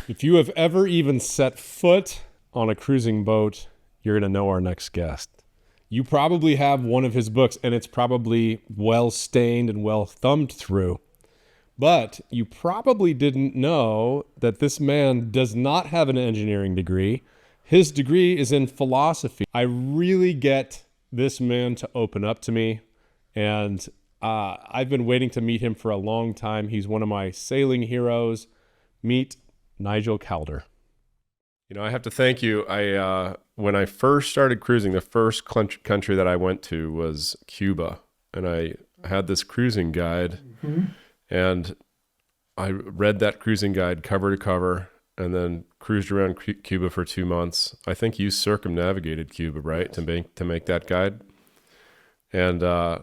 If you have ever even set foot on a cruising boat, you're going to know our next guest. You probably have one of his books, and it's probably well stained and well thumbed through. But you probably didn't know that this man does not have an engineering degree. His degree is in philosophy. I really get this man to open up to me, and I've been waiting to meet him for a long time. He's one of my sailing heroes. Meet Nigel Calder. You know, I have to thank you. When I first started cruising, the first country that I went to was Cuba, and I had this cruising guide, and I read that cruising guide cover to cover, and then cruised around Cuba for 2 months. I think you circumnavigated Cuba, right, to make that guide, and I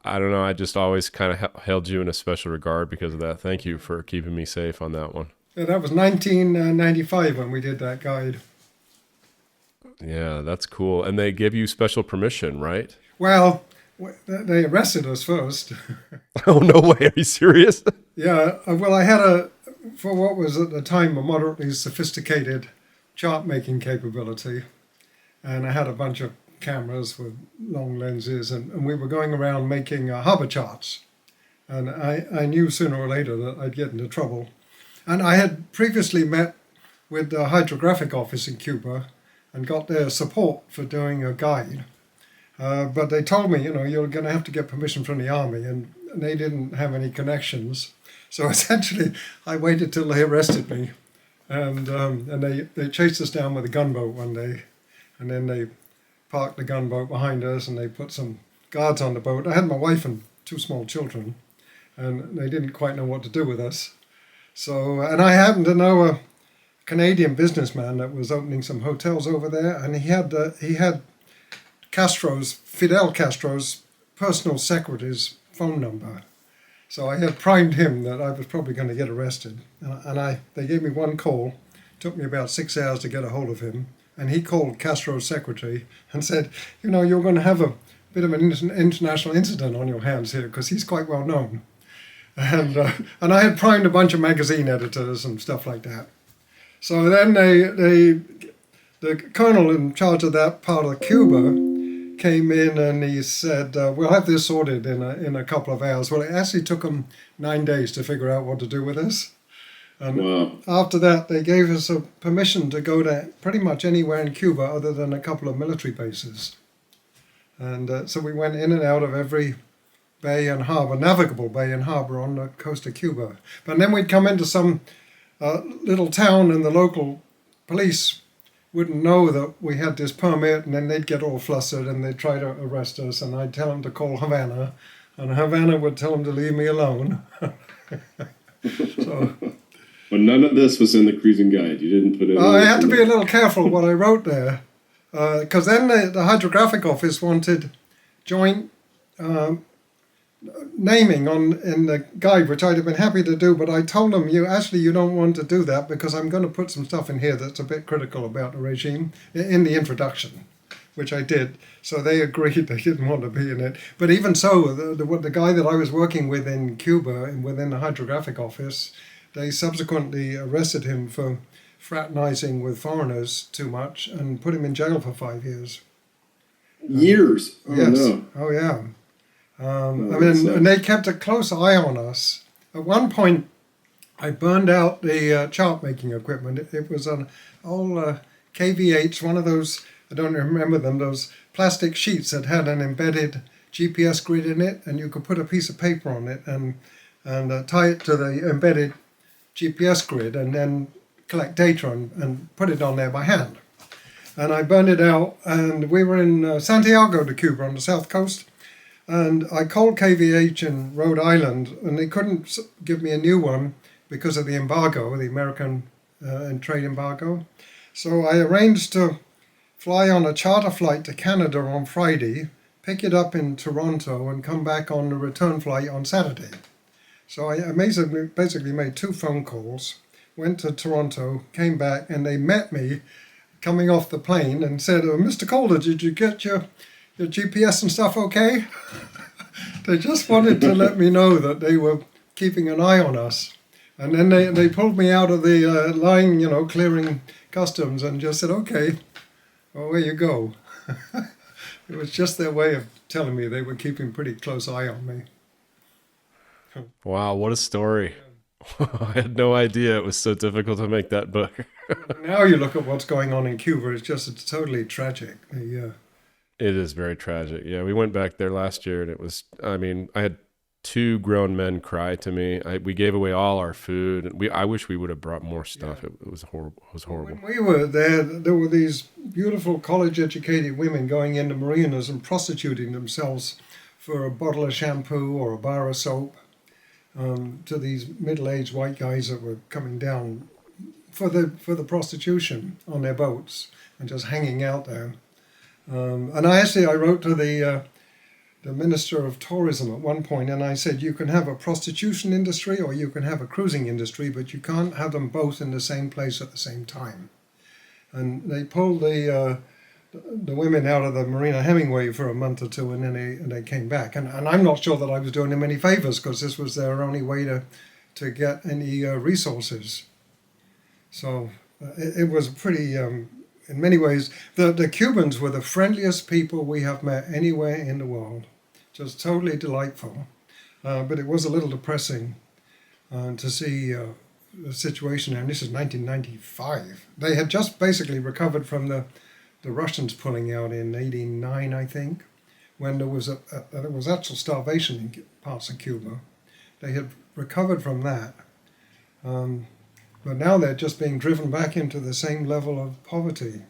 don't know. I just always kind of held you in a special regard because of that. Thank you for keeping me safe on that one. Yeah, that was 1995 when we did that guide. Yeah, that's cool. And they give you special permission, right? Well, they arrested us first. Oh, no way. Are you serious? Yeah, well, I had for what was at the time a moderately sophisticated chart-making capability. And I had a bunch of cameras with long lenses, and we were going around making harbor charts. And I knew sooner or later that I'd get into trouble. And I had previously met with the hydrographic office in Cuba and got their support for doing a guide. But they told me, you're going to have to get permission from the Army, and they didn't have any connections. So essentially, I waited till they arrested me, and they chased us down with a gunboat one day, and then they parked the gunboat behind us, and they put some guards on the boat. I had my wife and 2 small children, and they didn't quite know what to do with us. So, and I happened to know a Canadian businessman that was opening some hotels over there, and he had Fidel Castro's personal secretary's phone number. So I had primed him that I was probably going to get arrested, and they gave me one call. It took me about 6 hours to get a hold of him, and he called Castro's secretary and said, you're going to have a bit of an international incident on your hands here because he's quite well known. And I had primed a bunch of magazine editors and stuff like that. So then the colonel in charge of that part of Cuba came in and he said, we'll have this sorted in a couple of hours. Well, it actually took them 9 days to figure out what to do with us. And wow. After that, they gave us a permission to go to pretty much anywhere in Cuba other than a couple of military bases. And so we went in and out of every bay and harbour, navigable bay and harbour on the coast of Cuba. But then we'd come into some little town and the local police wouldn't know that we had this permit, and then they'd get all flustered and they'd try to arrest us, and I'd tell them to call Havana, and Havana would tell them to leave me alone. So, but none of this was in the cruising guide. You didn't put it. I had to be a little careful what I wrote there, because then the hydrographic office wanted joint naming in the guide, which I'd have been happy to do, but I told them, you don't want to do that because I'm going to put some stuff in here that's a bit critical about the regime in the introduction, which I did. So they agreed they didn't want to be in it. But even so, the guy that I was working with in Cuba, within the hydrographic office, they subsequently arrested him for fraternizing with foreigners too much and put him in jail for 5 years. Years? Oh, yes. No. Oh, yeah. And they kept a close eye on us. At one point, I burned out the chart-making equipment. It was an old KVH, one of those, I don't remember them, those plastic sheets that had an embedded GPS grid in it, and you could put a piece of paper on it and tie it to the embedded GPS grid and then collect data and put it on there by hand. And I burned it out, and we were in Santiago de Cuba on the south coast. And I called KVH in Rhode Island, and they couldn't give me a new one because of the embargo, the American trade embargo. So I arranged to fly on a charter flight to Canada on Friday, pick it up in Toronto, and come back on the return flight on Saturday. So I basically made 2 phone calls, went to Toronto, came back, and they met me coming off the plane and said, Mr. Calder, did you get your GPS and stuff okay? They just wanted to let me know that they were keeping an eye on us. And then they pulled me out of the line, clearing customs, and just said, okay, well, away you go. It was just their way of telling me they were keeping pretty close eye on me. Wow, what a story. I had no idea it was so difficult to make that book. Now you look at what's going on in Cuba, it's totally tragic. It is very tragic. Yeah, we went back there last year, and it was, I had 2 grown men cry to me. We gave away all our food, and I wish we would have brought more stuff. Yeah. It was horrible. It was horrible. When we were there were these beautiful college-educated women going into marinas and prostituting themselves for a bottle of shampoo or a bar of soap to these middle-aged white guys that were coming down for the prostitution on their boats and just hanging out there. And I wrote to the Minister of Tourism at one point, and I said, you can have a prostitution industry or you can have a cruising industry, but you can't have them both in the same place at the same time. And they pulled the women out of the Marina Hemingway for a month or two, and then they came back. And I'm not sure that I was doing them any favors, because this was their only way to get any resources. So it was pretty, in many ways, the Cubans were the friendliest people we have met anywhere in the world. Just totally delightful. But it was a little depressing to see the situation, and this is 1995. They had just basically recovered from the Russians pulling out in 89, I think, when there was actual starvation in parts of Cuba. They had recovered from that. But now they're just being driven back into the same level of poverty.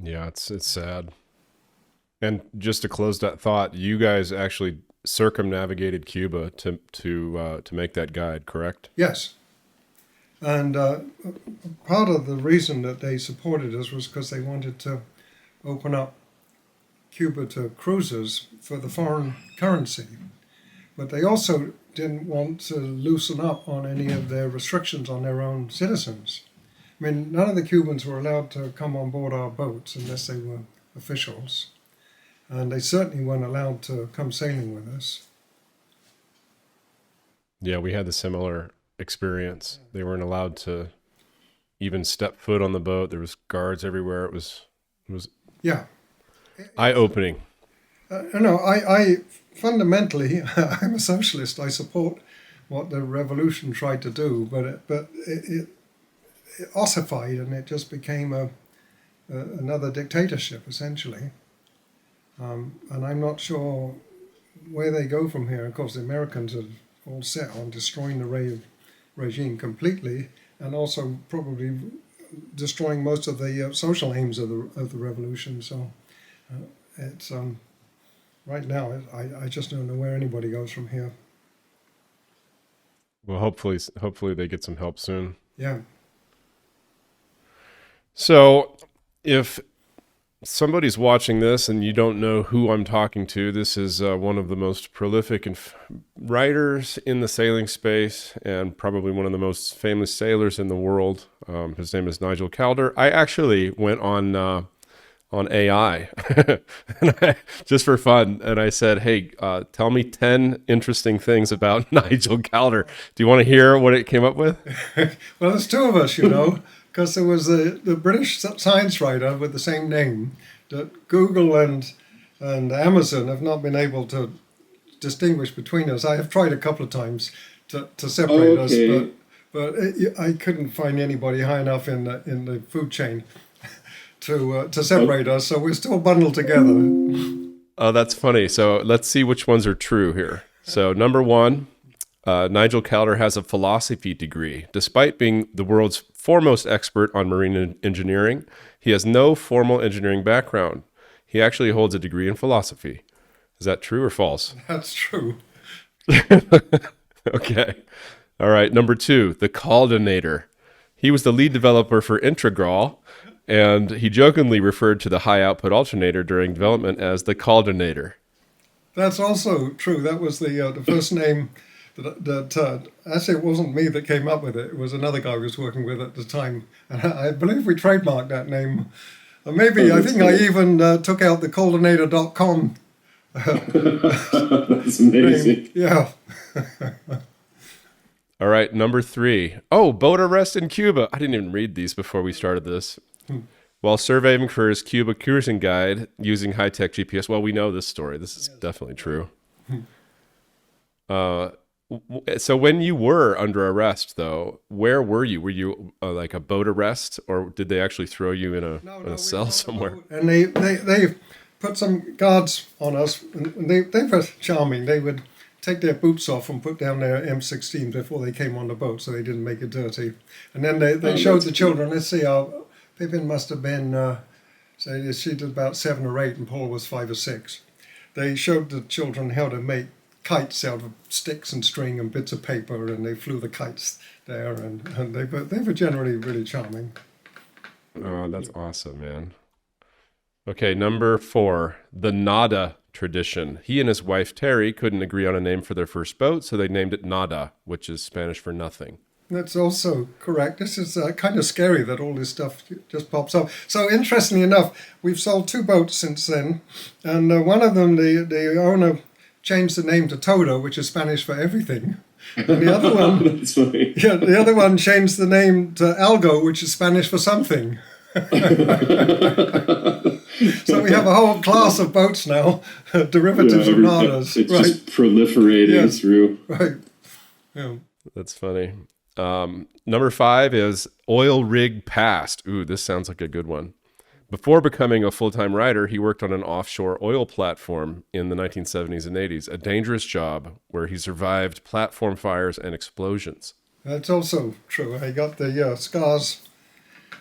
Yeah, it's sad. And just to close that thought, you guys actually circumnavigated Cuba to make that guide, correct? Yes. And part of the reason that they supported us was because they wanted to open up Cuba to cruisers for the foreign currency. But they also didn't want to loosen up on any of their restrictions on their own citizens. I mean, none of the Cubans were allowed to come on board our boats unless they were officials. And they certainly weren't allowed to come sailing with us. Yeah, we had the similar experience. They weren't allowed to even step foot on the boat. There was guards everywhere. It was yeah, eye-opening. I fundamentally, I'm a socialist. I support what the revolution tried to do, but it ossified, and it just became another dictatorship, essentially. And I'm not sure where they go from here. Of course, the Americans are all set on destroying the regime completely, and also probably destroying most of the social aims of the revolution. So it's right now, I just don't know where anybody goes from here. Well, hopefully they get some help soon. Yeah. So if somebody's watching this and you don't know who I'm talking to, this is one of the most prolific writers in the sailing space and probably one of the most famous sailors in the world. His name is Nigel Calder. I actually went on AI just for fun, and I said, hey, tell me 10 interesting things about Nigel Calder. Do you want to hear what it came up with? Well, there's 2 of us, because there was the British science writer with the same name that Google and Amazon have not been able to distinguish between us. I have tried a couple of times to separate us, but I couldn't find anybody high enough in the food chain to separate us, so we're still bundled together. Oh, that's funny. So let's see which ones are true here. So number 1, Nigel Calder has a philosophy degree. Despite being the world's foremost expert on marine engineering, he has no formal engineering background. He actually holds a degree in philosophy. Is that true or false? That's true. Okay. All right. Number 2, the Alternators. He was the lead developer for Integral, and he jokingly referred to the high-output alternator during development as the Alternators. That's also true. That was the first name that actually it wasn't me that came up with it. It was another guy I was working with at the time. And I believe we trademarked that name. Maybe, I think I even took out the Coldinator.com. That's amazing. Name. Yeah. All right, number 3. Oh, boat arrest in Cuba. I didn't even read these before we started this. While surveying for his Cuba cruising guide using high-tech GPS. Well, we know this story. This is definitely true. So when you were under arrest, though, where were you? Were you like a boat arrest, or did they actually throw you in a cell somewhere? And they put some guards on us, and they were charming. They would take their boots off and put down their M16s before they came on the boat, so they didn't make it dirty. And then they showed the children. Let's see, Pippin must have been, say, she did about 7 or 8, and Paul was 5 or 6. They showed the children how to make kites out of sticks and string and bits of paper, and they flew the kites there, and they were generally really charming. Oh, that's awesome, man. Okay, number 4, the Nada tradition. He and his wife Terry couldn't agree on a name for their first boat, so they named it Nada, which is Spanish for nothing. That's also correct. This is kind of scary that all this stuff just pops up. So interestingly enough, we've sold 2 boats since then, and one of them, the owner changed the name to Todo, which is Spanish for everything. And the other one, That's funny. yeah, the other one changed the name to Algo, which is Spanish for something. So we have a whole class of boats now, derivatives of Nadas. It's just proliferating through. Right. Yeah. That's funny. Number 5 is oil rig past. Ooh, this sounds like a good one. Before becoming a full-time writer, he worked on an offshore oil platform in the 1970s and 80s, a dangerous job where he survived platform fires and explosions. That's also true. I got the scars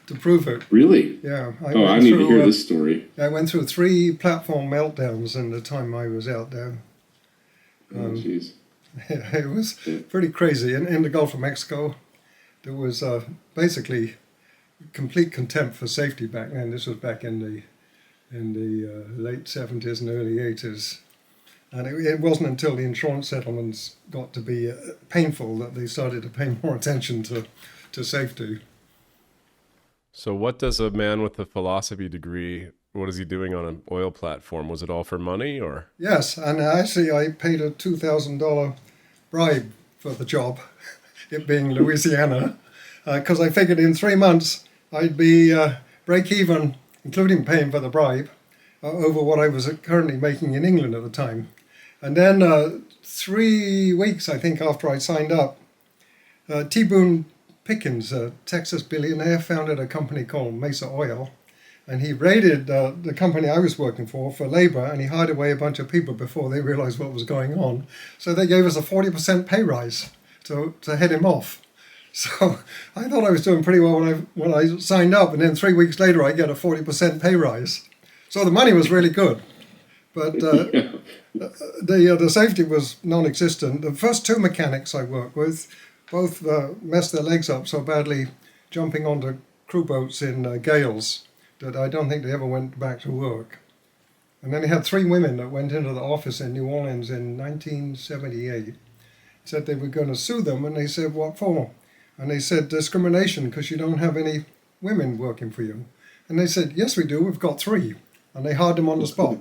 to prove it. Really? Yeah. I need to hear this story. I went through 3 platform meltdowns in the time I was out there. Oh, jeez. It was pretty crazy. In the Gulf of Mexico, there was basically complete contempt for safety back then. This was back in the late 70s and early 80s. And it wasn't until the insurance settlements got to be painful that they started to pay more attention to safety. So what does a man with a philosophy degree, what is he doing on an oil platform? Was it all for money or? Yes, and actually I paid a $2,000 bribe for the job, it being Louisiana, because I figured in 3 months I'd be break even, including paying for the bribe, over what I was currently making in England at the time. And then 3 weeks, I think, after I signed up, T. Boone Pickens, a Texas billionaire, founded a company called Mesa Oil, and he raided the company I was working for labor, and he hired away a bunch of people before they realized what was going on. So they gave us a 40% pay rise to head him off. So I thought I was doing pretty well when I signed up, and then 3 weeks later I get a 40% pay rise. So the money was really good, but the safety was non-existent. The first 2 mechanics I worked with both messed their legs up so badly jumping onto crew boats in gales that I don't think they ever went back to work. And then they had 3 women that went into the office in New Orleans in 1978, said they were going to sue them, and they said, what for? And they said, discrimination, because you don't have any women working for you. And they said, yes, we do, we've got 3. And they hired them on the spot.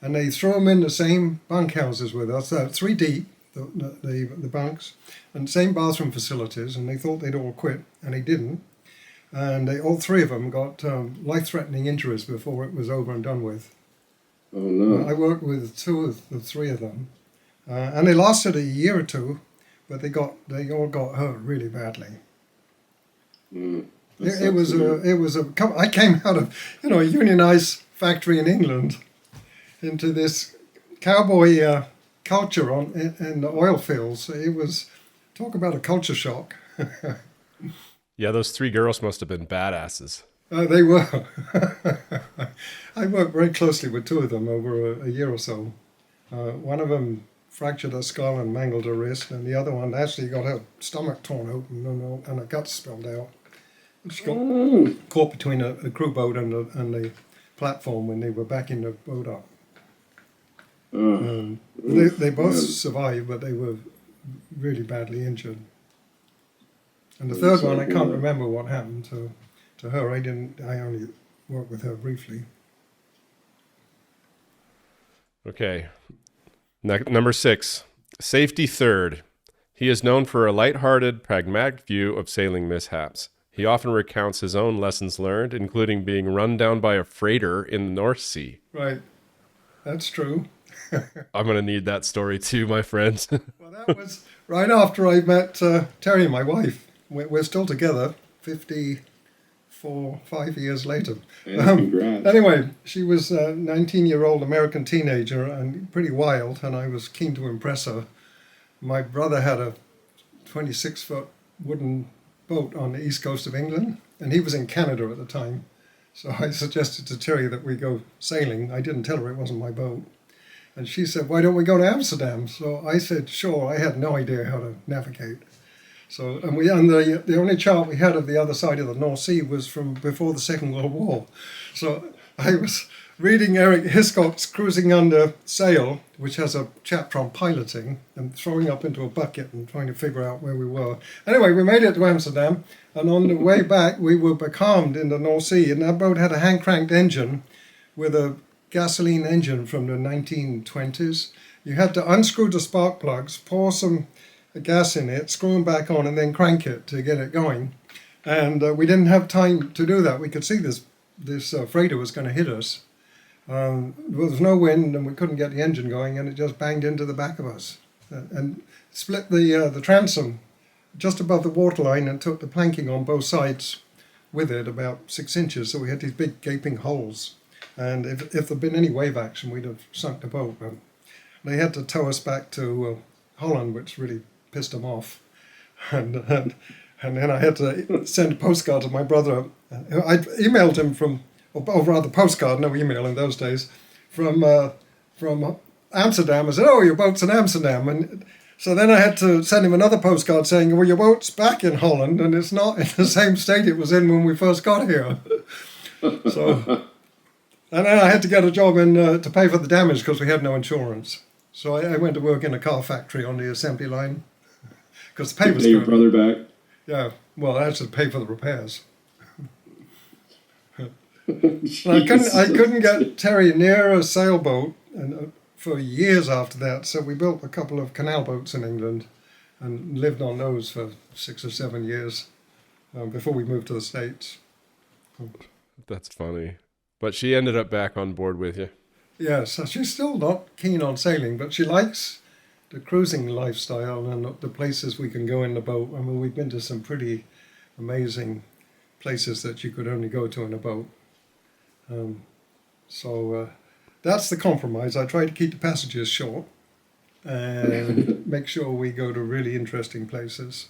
And they threw them in the same bunkhouses with us, 3 deep, the bunks, and same bathroom facilities, and they thought they'd all quit, and they didn't. And all 3 of them got life-threatening injuries before it was over and done with. Oh, no. I worked with 2 of the 3 of them, and they lasted a year or 2, but they all got hurt really badly. It was I came out of a unionized factory in England into this cowboy culture in the oil fields. It was, talk about a culture shock. Yeah, those 3 girls must have been badasses. They were. I worked very closely with 2 of them over a year or so. One of them fractured her skull and mangled her wrist, and the other one actually got her stomach torn open and her guts spilled out. She got caught between a crew boat and the platform when they were backing the boat up. They both survived, but they were really badly injured. And the third one, I can't remember what happened to her. I only worked with her briefly. Okay. Number 6, safety third. He is known for a lighthearted, pragmatic view of sailing mishaps. He often recounts his own lessons learned, including being run down by a freighter in the North Sea. Right. That's true. I'm going to need that story too, my friends. Well, that was right after I met Terry, my wife. We're still together, 5 years later. Yeah, congrats. Anyway, she was a 19-year-old American teenager and pretty wild, and I was keen to impress her. My brother had a 26-foot wooden boat on the east coast of England, and he was in Canada at the time. So I suggested to Terry that we go sailing. I didn't tell her it wasn't my boat. And she said, why don't we go to Amsterdam? So I said, sure. I had no idea how to navigate. So, and the only chart we had of the other side of the North Sea was from before the Second World War. So I was reading Eric Hiscock's Cruising Under Sail, which has a chapter on piloting, and throwing up into a bucket and trying to figure out where we were. Anyway, we made it to Amsterdam, and on the way back, we were becalmed in the North Sea, and that boat had a hand-cranked engine with a gasoline engine from the 1920s. You had to unscrew the spark plugs, pour some gas in it, screw them back on, and then crank it to get it going. And we didn't have time to do that. We could see this freighter was going to hit us. There was no wind, and we couldn't get the engine going, and it just banged into the back of us and split the transom just above the waterline and took the planking on both sides with it about 6 inches. So we had these big gaping holes. And if there'd been any wave action, we'd have sunk the boat. But they had to tow us back to Holland, which really pissed them off. And then I had to send a postcard to my brother. I'd emailed him from, or rather postcard, no email in those days, from Amsterdam. I said, oh, your boat's in Amsterdam. And so then I had to send him another postcard saying, well, your boat's back in Holland, and it's not in the same state it was in when we first got here. So... And then I had to get a job to pay for the damage because we had no insurance. So I went to work in a car factory on the assembly line because the pay was pay your good. brother back? Yeah, well, I had to pay for the repairs. I couldn't get Terry near a sailboat for years after that. So we built a couple of canal boats in England and lived on those for 6 or 7 years before we moved to the States. That's funny. But she ended up back on board with you. Yes, so she's still not keen on sailing, but she likes the cruising lifestyle and the places we can go in the boat. I mean, we've been to some pretty amazing places that you could only go to in a boat. So that's the compromise. I try to keep the passages short and make sure we go to really interesting places.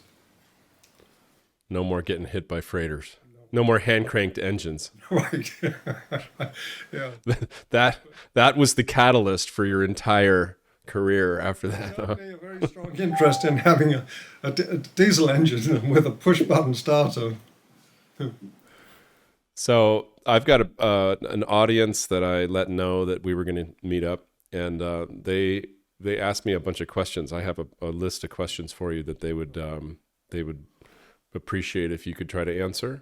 No more getting hit by freighters. No more hand-cranked engines. Right. Yeah. That was the catalyst for your entire career after that. Huh? A very strong interest in having a diesel engine with a push-button starter. So I've got an audience that I let know that we were going to meet up, and they asked me a bunch of questions. I have a list of questions for you that they would appreciate if you could try to answer.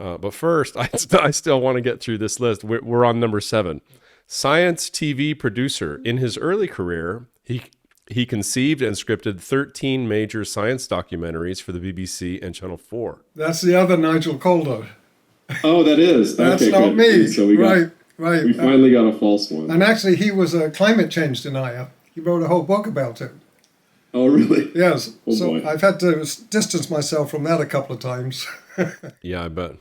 But first, I still want to get through this list. We're on number 7. Science TV producer. In his early career, he conceived and scripted 13 major science documentaries for the BBC and Channel 4. That's the other Nigel Calder. Oh, that is. That's okay, not good. me. So we right. We finally got a false one. And actually, he was a climate change denier. He wrote a whole book about it. Oh, really? Yes. Oh, so boy. I've had to distance myself from that a couple of times. Yeah, I bet.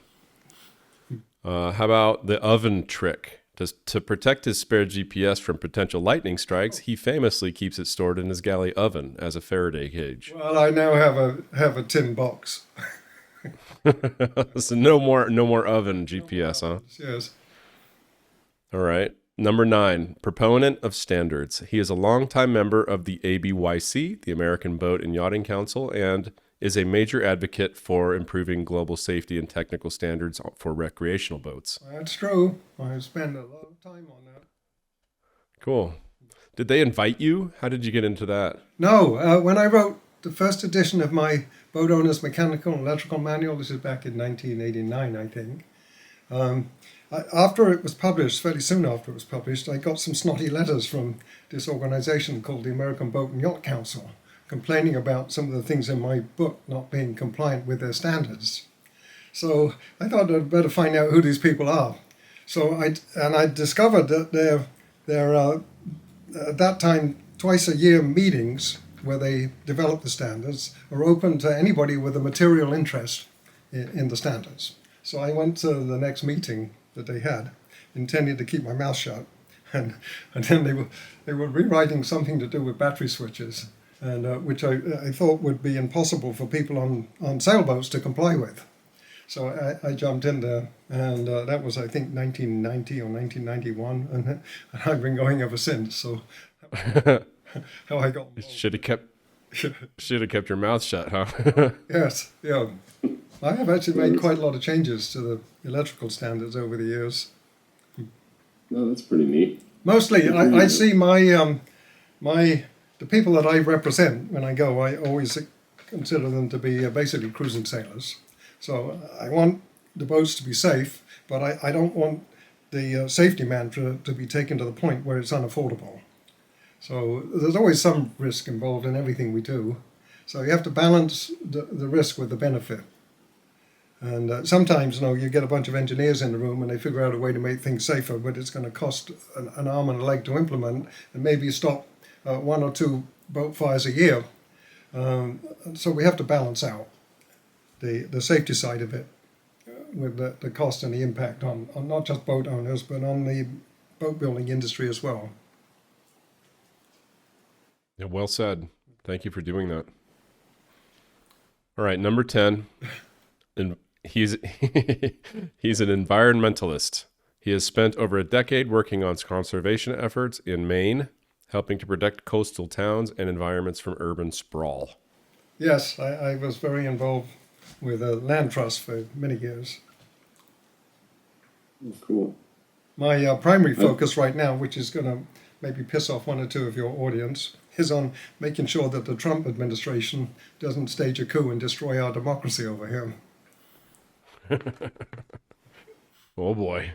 How about the oven trick? To protect his spare GPS from potential lightning strikes, he famously keeps it stored in his galley oven as a Faraday cage. Well, I now have a tin box. So no more oven GPS, huh? Yes. All right. Number 9, proponent of standards. He is a longtime member of the ABYC, the American Boat and Yachting Council, and is a major advocate for improving global safety and technical standards for recreational boats. That's true. I spend a lot of time on that. Cool. Did they invite you? How did you get into that? No, when I wrote the first edition of my Boat Owner's Mechanical and Electrical Manual, this is back in 1989, I think, after it was published, fairly soon after it was published, I got some snotty letters from this organization called the American Boat and Yacht Council, complaining about some of the things in my book not being compliant with their standards. So I thought I'd better find out who these people are. So I discovered that there are at that time twice a year meetings where they develop the standards are open to anybody with a material interest in the standards. So I went to the next meeting that they had, intending to keep my mouth shut, and then they were rewriting something to do with battery switches, and which I thought would be impossible for people on sailboats to comply with. So I jumped in there, and that was, I think, 1990 or 1991, and I've been going ever since. So how I got involved. Should have kept your mouth shut, huh? Yes, yeah. I have actually made quite a lot of changes to the electrical standards over the years. No, that's pretty neat. Mostly, I see the people that I represent when I go, I always consider them to be basically cruising sailors. So I want the boats to be safe, but I don't want the safety mantra to be taken to the point where it's unaffordable. So there's always some risk involved in everything we do. So you have to balance the risk with the benefit. And sometimes, you get a bunch of engineers in the room and they figure out a way to make things safer, but it's going to cost an arm and a leg to implement, and maybe stop 1 or 2 boat fires a year. So we have to balance out the safety side of it with the cost and the impact on not just boat owners, but on the boat building industry as well. Yeah, well said. Thank you for doing that. All right, number 10. And he's he's an environmentalist. He has spent over a decade working on conservation efforts in Maine, helping to protect coastal towns and environments from urban sprawl. Yes, I was very involved with a land trust for many years. Oh, cool. My primary focus right now, which is going to maybe piss off 1 or 2 of your audience, is on making sure that the Trump administration doesn't stage a coup and destroy our democracy over here. Oh boy.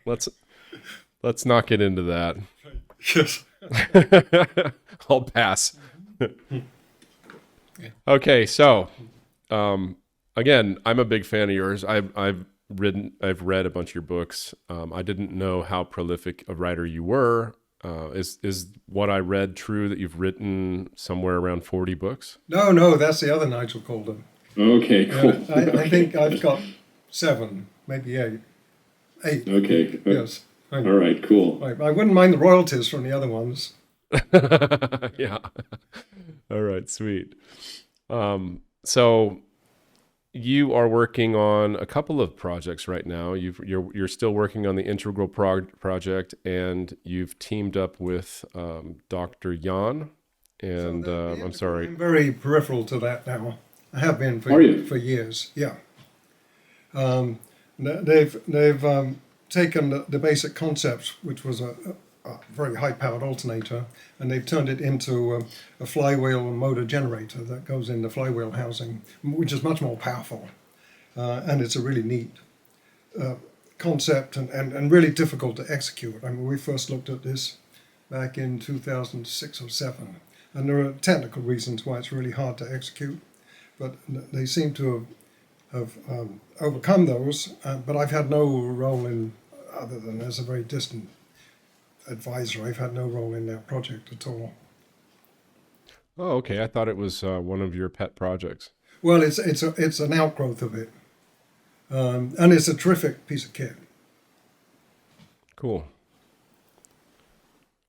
Let's not get into that. Yes. I'll pass. Okay, so again, I'm a big fan of yours. I've read a bunch of your books. I didn't know how prolific a writer you were. Is what I read true, that you've written somewhere around 40 books? No, that's the other Nigel Calder. Okay, cool. I think I've got 7, maybe 8. 8. Okay. Yes. All right, cool. I wouldn't mind the royalties from the other ones. Yeah. All right, sweet. So you are working on a couple of projects right now. You're still working on the Integral project, and you've teamed up with Dr. Jan. And I'm sorry, I'm very peripheral to that now. I have been for years. Yeah. They've taken the basic concepts, which was a very high-powered alternator, and they've turned it into a flywheel motor generator that goes in the flywheel housing, which is much more powerful. And it's a really neat concept and really difficult to execute. I mean, we first looked at this back in 2006 or 7, and there are technical reasons why it's really hard to execute, but they seem to have overcome those, but I've had no role in, other than as a very distant advisor, I've had no role in that project at all. Oh, okay. I thought it was one of your pet projects. Well, it's an outgrowth of it, and it's a terrific piece of kit. Cool.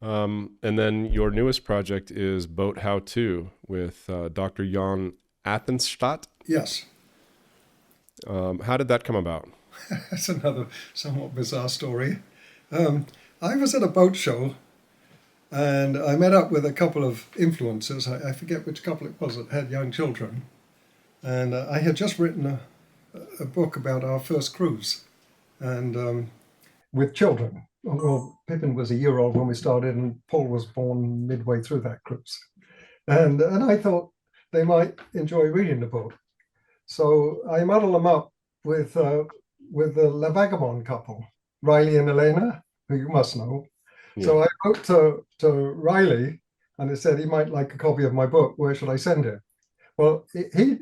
And then your newest project is BoatHowTo with Dr. Jan Athenstadt. Yes. How did that come about? That's another somewhat bizarre story. I was at a boat show, and I met up with a couple of influencers. I forget which couple it was that had young children. And I had just written a book about our first cruise, and with children. Well, Pippin was a year old when we started, and Paul was born midway through that cruise. And I thought they might enjoy reading the book. So I muddled them up with the La Vagabond couple, Riley and Elena, who you must know. Yeah. So I wrote to Riley and it said he might like a copy of my book. Where should I send it? Well, he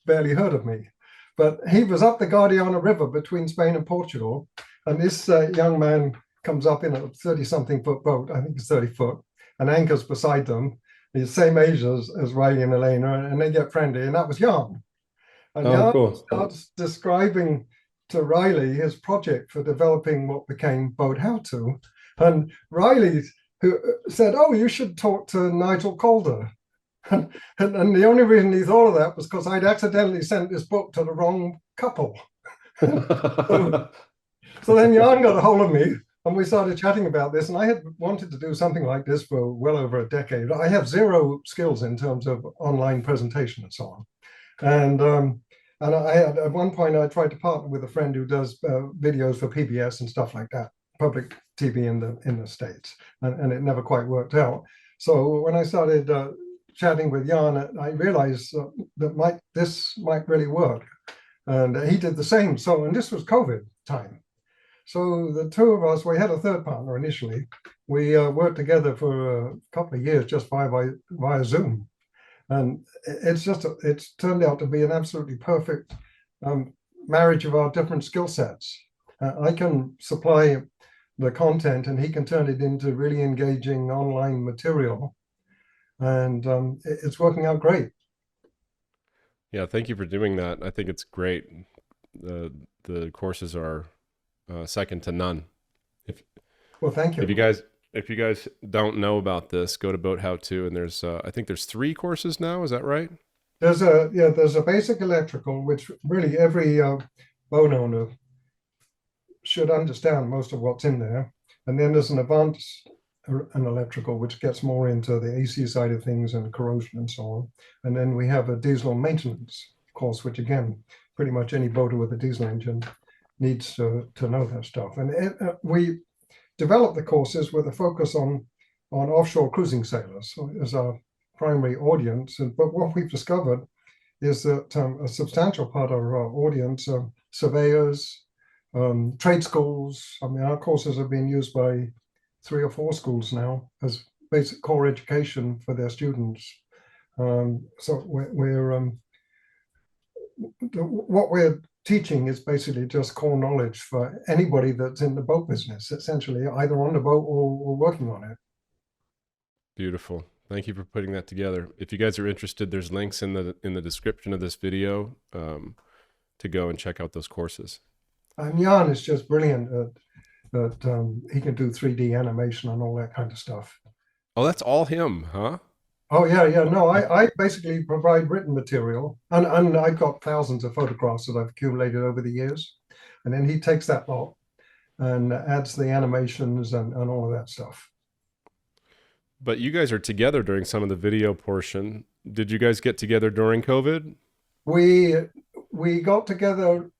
barely heard of me, but he was up the Guadiana River between Spain and Portugal, and this young man comes up in a 30-something foot boat, I think it's 30 foot, and anchors beside them. He's the same age as Riley and Elena, and they get friendly, and that was Jan. And Oh, Jan cool. starts describing to Riley his project for developing what became BoatHowTo, and Riley who said, "Oh, you should talk to Nigel Calder." And the only reason he thought of that was because I'd accidentally sent this book to the wrong couple. So then Jan got a hold of me and we started chatting about this. And I had wanted to do something like this for well over a decade. I have zero skills in terms of online presentation and so on. And I had, at one point, I tried to partner with a friend who does videos for PBS and stuff like that, public TV in the States, and it never quite worked out. So when I started chatting with Jan, I realized that this might really work, and he did the same. So, and this was COVID time. So the two of us, we had a third partner initially. We worked together for a couple of years just via Zoom. And it's turned out to be an absolutely perfect marriage of our different skill sets. I can supply the content and he can turn it into really engaging online material. And it's working out great. Yeah, thank you for doing that. I think it's great. The courses are second to none. Well, thank you. If you guys don't know about this, go to BoatHowTo, and there's I think there's 3 courses now. Is that right? There's a basic electrical, which really every boat owner should understand most of what's in there. And then there's an advanced electrical, which gets more into the AC side of things and corrosion and so on. And then we have a diesel maintenance course, which again, pretty much any boater with a diesel engine needs to know that stuff. And we develop the courses with a focus on offshore cruising sailors as our primary audience. But what we've discovered is that a substantial part of our audience are surveyors, trade schools. I mean, our courses have been used by 3 or 4 schools now as basic core education for their students. So what we're teaching is basically just core knowledge for anybody that's in the boat business, essentially, either on the boat or working on it. Beautiful. Thank you for putting that together. If you guys are interested, there's links in the description of this video to go and check out those courses. And Jan is just brilliant that he can do 3D animation and all that kind of stuff. Oh, that's all him, huh? Oh, yeah. No, I basically provide written material, and I've got thousands of photographs that I've accumulated over the years. And then he takes that lot and adds the animations and all of that stuff. But you guys are together during some of the video portion. Did you guys get together during COVID? We got together,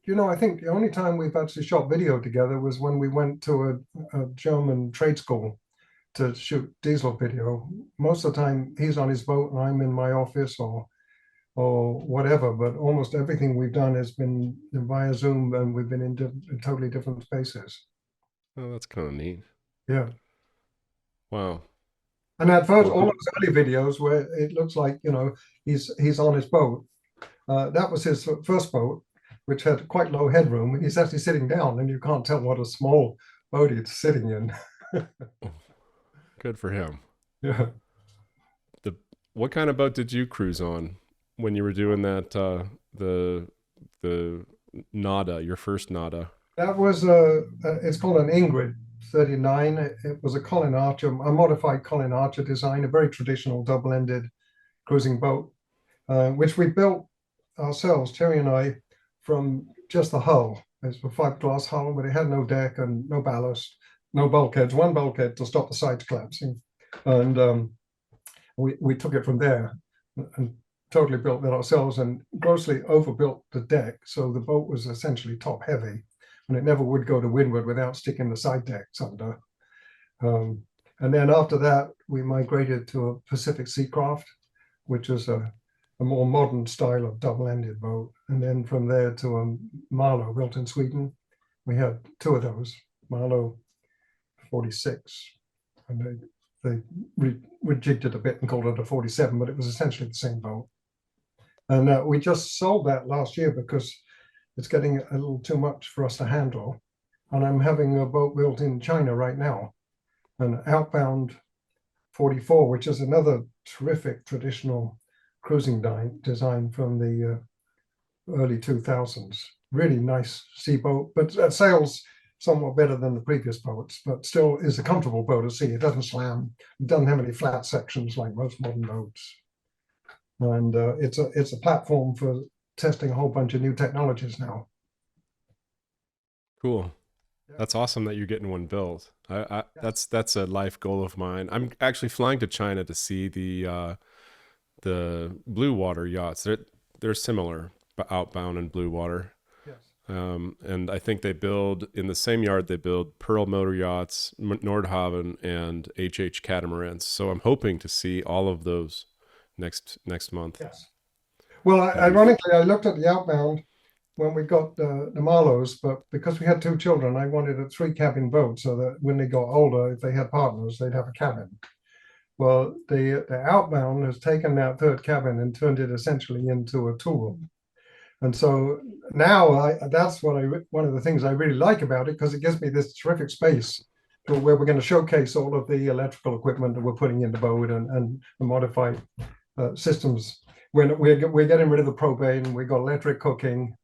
I think the only time we've actually shot video together was when we went to a German trade school to shoot diesel video. Most of the time he's on his boat and I'm in my office or whatever, but almost everything we've done has been via Zoom, and we've been in totally different spaces. Oh, that's kind of neat. Yeah. Wow. And at first, all those early videos where it looks like, he's on his boat. That was his first boat, which had quite low headroom. He's actually sitting down and you can't tell what a small boat he's sitting in. Good for him. Yeah. What kind of boat did you cruise on when you were doing that, the Nada, your first Nada? That was it's called an Ingrid 39. It was a Colin Archer, a modified Colin Archer design, a very traditional double-ended cruising boat, which we built ourselves, Terry and I, from just the hull. It's a fiberglass hull, but it had no deck and no ballast, no bulkheads, one bulkhead to stop the sides collapsing. And we took it from there and totally built that ourselves and grossly overbuilt the deck. So the boat was essentially top heavy, and it never would go to windward without sticking the side decks under. And then after that, we migrated to a Pacific Seacraft, which is a more modern style of double-ended boat. And then from there to a Marlow built in Sweden. We had 2 of those, Marlow 46. And they rejigged it a bit and called it a 47, but it was essentially the same boat. And we just sold that last year because it's getting a little too much for us to handle. And I'm having a boat built in China right now, an outbound 44, which is another terrific traditional cruising design from the early 2000s. Really nice sea boat, but it sails somewhat better than the previous boats, but still is a comfortable boat at sea. It doesn't slam, it doesn't have any flat sections like most modern boats. And it's a platform for testing a whole bunch of new technologies now. Cool. That's awesome that you're getting one built. That's a life goal of mine. I'm actually flying to China to see the blue water yachts. They're similar, but outbound and blue water. Yes. And I think they build in the same yard. They build Pearl motor yachts, Nordhaven, and HH catamarans. So I'm hoping to see all of those next month. Yes. Well, ironically, I looked at the outbound when we got the Marlows, but because we had 2 children, I wanted a 3-cabin boat so that when they got older, if they had partners, they'd have a cabin. Well, the outbound has taken that 3rd cabin and turned it essentially into a tool room. And so now that's one of the things I really like about it, because it gives me this terrific space where we're going to showcase all of the electrical equipment that we're putting in the boat and the modified systems. We're getting rid of the propane. We got electric cooking.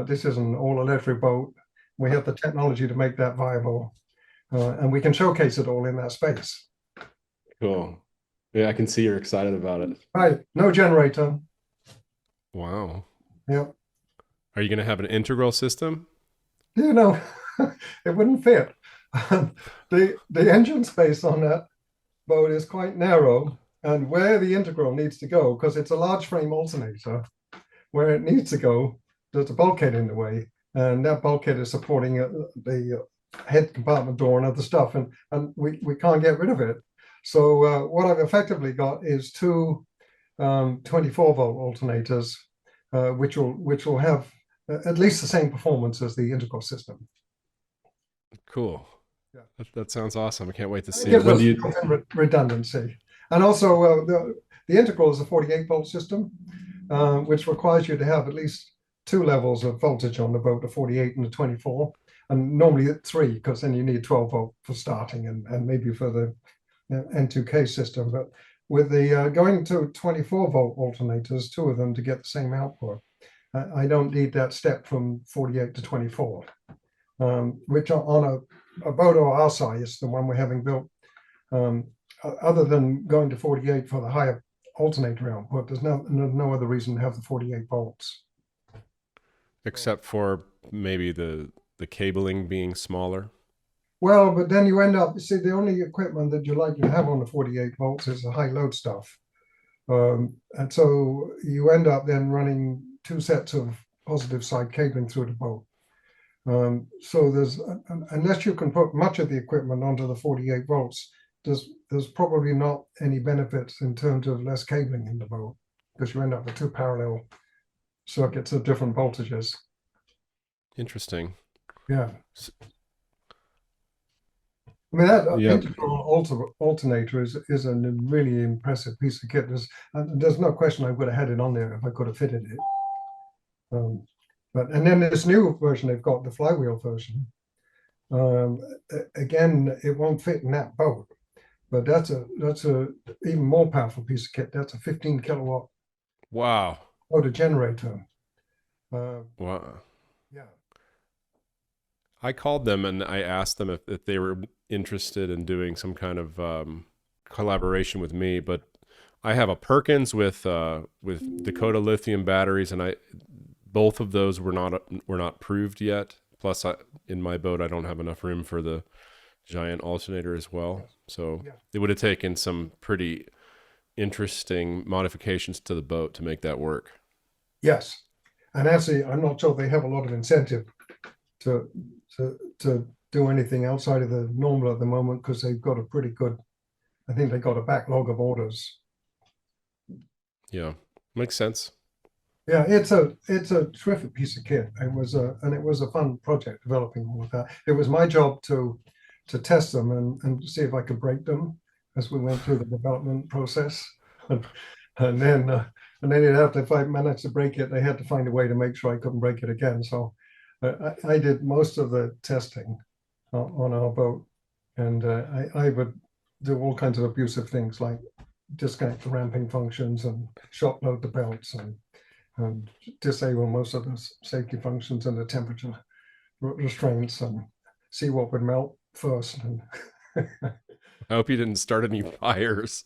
This is an all-electric boat. We have the technology to make that viable, and we can showcase it all in that space. Cool. Yeah, I can see you're excited about it. Right. No generator. Wow. Yep. Are you going to have an integral system? You know, it wouldn't fit. The engine space on that boat is quite narrow, and where the integral needs to go, because it's a large frame alternator, where it needs to go, there's a bulkhead in the way, and that bulkhead is supporting the head compartment door and other stuff, and we can't get rid of it. So what I've effectively got is 2 24-volt alternators, which will have at least the same performance as the integral system. Cool. Yeah. That sounds awesome. I can't wait to see it. When do you... redundancy. And also the integral is a 48-volt system, which requires you to have at least 2 levels of voltage on the boat, the 48 and the 24, and normally 3, because then you need 12-volt for starting and maybe for the N2K system. But with the going to 24-volt alternators, 2 of them to get the same output, I don't need that step from 48 to 24, which on a boat of our size, the one we're having built, other than going to 48 for the higher alternator output, there's no other reason to have the 48 volts. Except for maybe the cabling being smaller. Well, but then you end up, see, the only equipment that you like to have on the 48 volts is the high load stuff. And so you end up then running 2 sets of positive side cabling through the boat. So there's, unless you can put much of the equipment onto the 48 volts, there's probably not any benefits in terms of less cabling in the boat, because you end up with 2 parallel circuits of different voltages. Interesting. Yeah. I mean, that integral alternator is a really impressive piece of kit. There's no question I would have had it on there if I could have fitted it. And then this new version they've got, the flywheel version. Again, it won't fit in that boat, but that's a even more powerful piece of kit. That's a 15 kilowatt. Wow. Motor generator. Wow. Yeah. I called them and I asked them if they were interested in doing some kind of collaboration with me, but I have a Perkins with Dakota lithium batteries, and both of those were not proved yet. Plus, in my boat, I don't have enough room for the giant alternator as well. So it would have taken some pretty interesting modifications to the boat to make that work. Yes, and actually, I'm not sure they have a lot of incentive to do anything outside of the normal at the moment, because they've got a pretty good, I think they got a backlog of orders. Yeah, makes sense. Yeah, it's a terrific piece of kit. It was a fun project developing all of that. It was my job to test them and see if I could break them. as we went through the development process. And, and then if I managed to break it, they had to find a way to make sure I couldn't break it again. So I did most of the testing on our boat, and I would do all kinds of abusive things like disconnect the ramping functions and shot load the belts and disable most of the safety functions and the temperature restraints and see what would melt first. And I hope you didn't start any fires.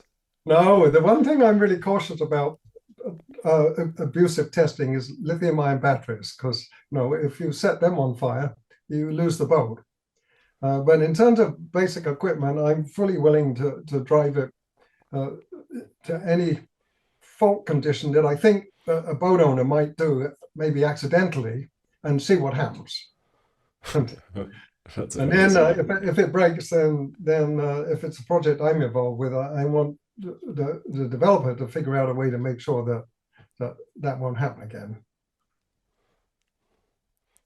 no, the one thing I'm really cautious about abusive testing is lithium-ion batteries, because if you set them on fire, you lose the boat. But in terms of basic equipment, I'm fully willing to drive it to any fault condition that I think a boat owner might do, maybe accidentally, and see what happens. And then if it breaks, then if it's a project I'm involved with, I want the developer to figure out a way to make sure that won't happen again.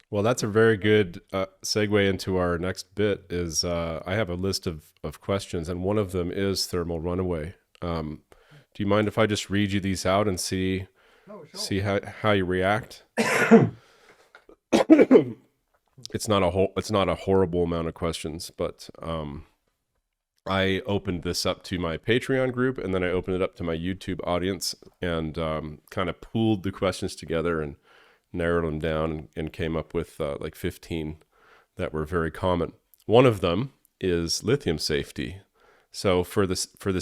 Well, that's a very good segue into our next bit. Is I have a list of questions, and one of them is thermal runaway. Do you mind if I just read you these out and see how you react? It's not a horrible amount of questions, but I opened this up to my Patreon group, and then I opened it up to my YouTube audience, and kind of pooled the questions together and narrowed them down and came up with like 15 that were very common. One of them is lithium safety. So for the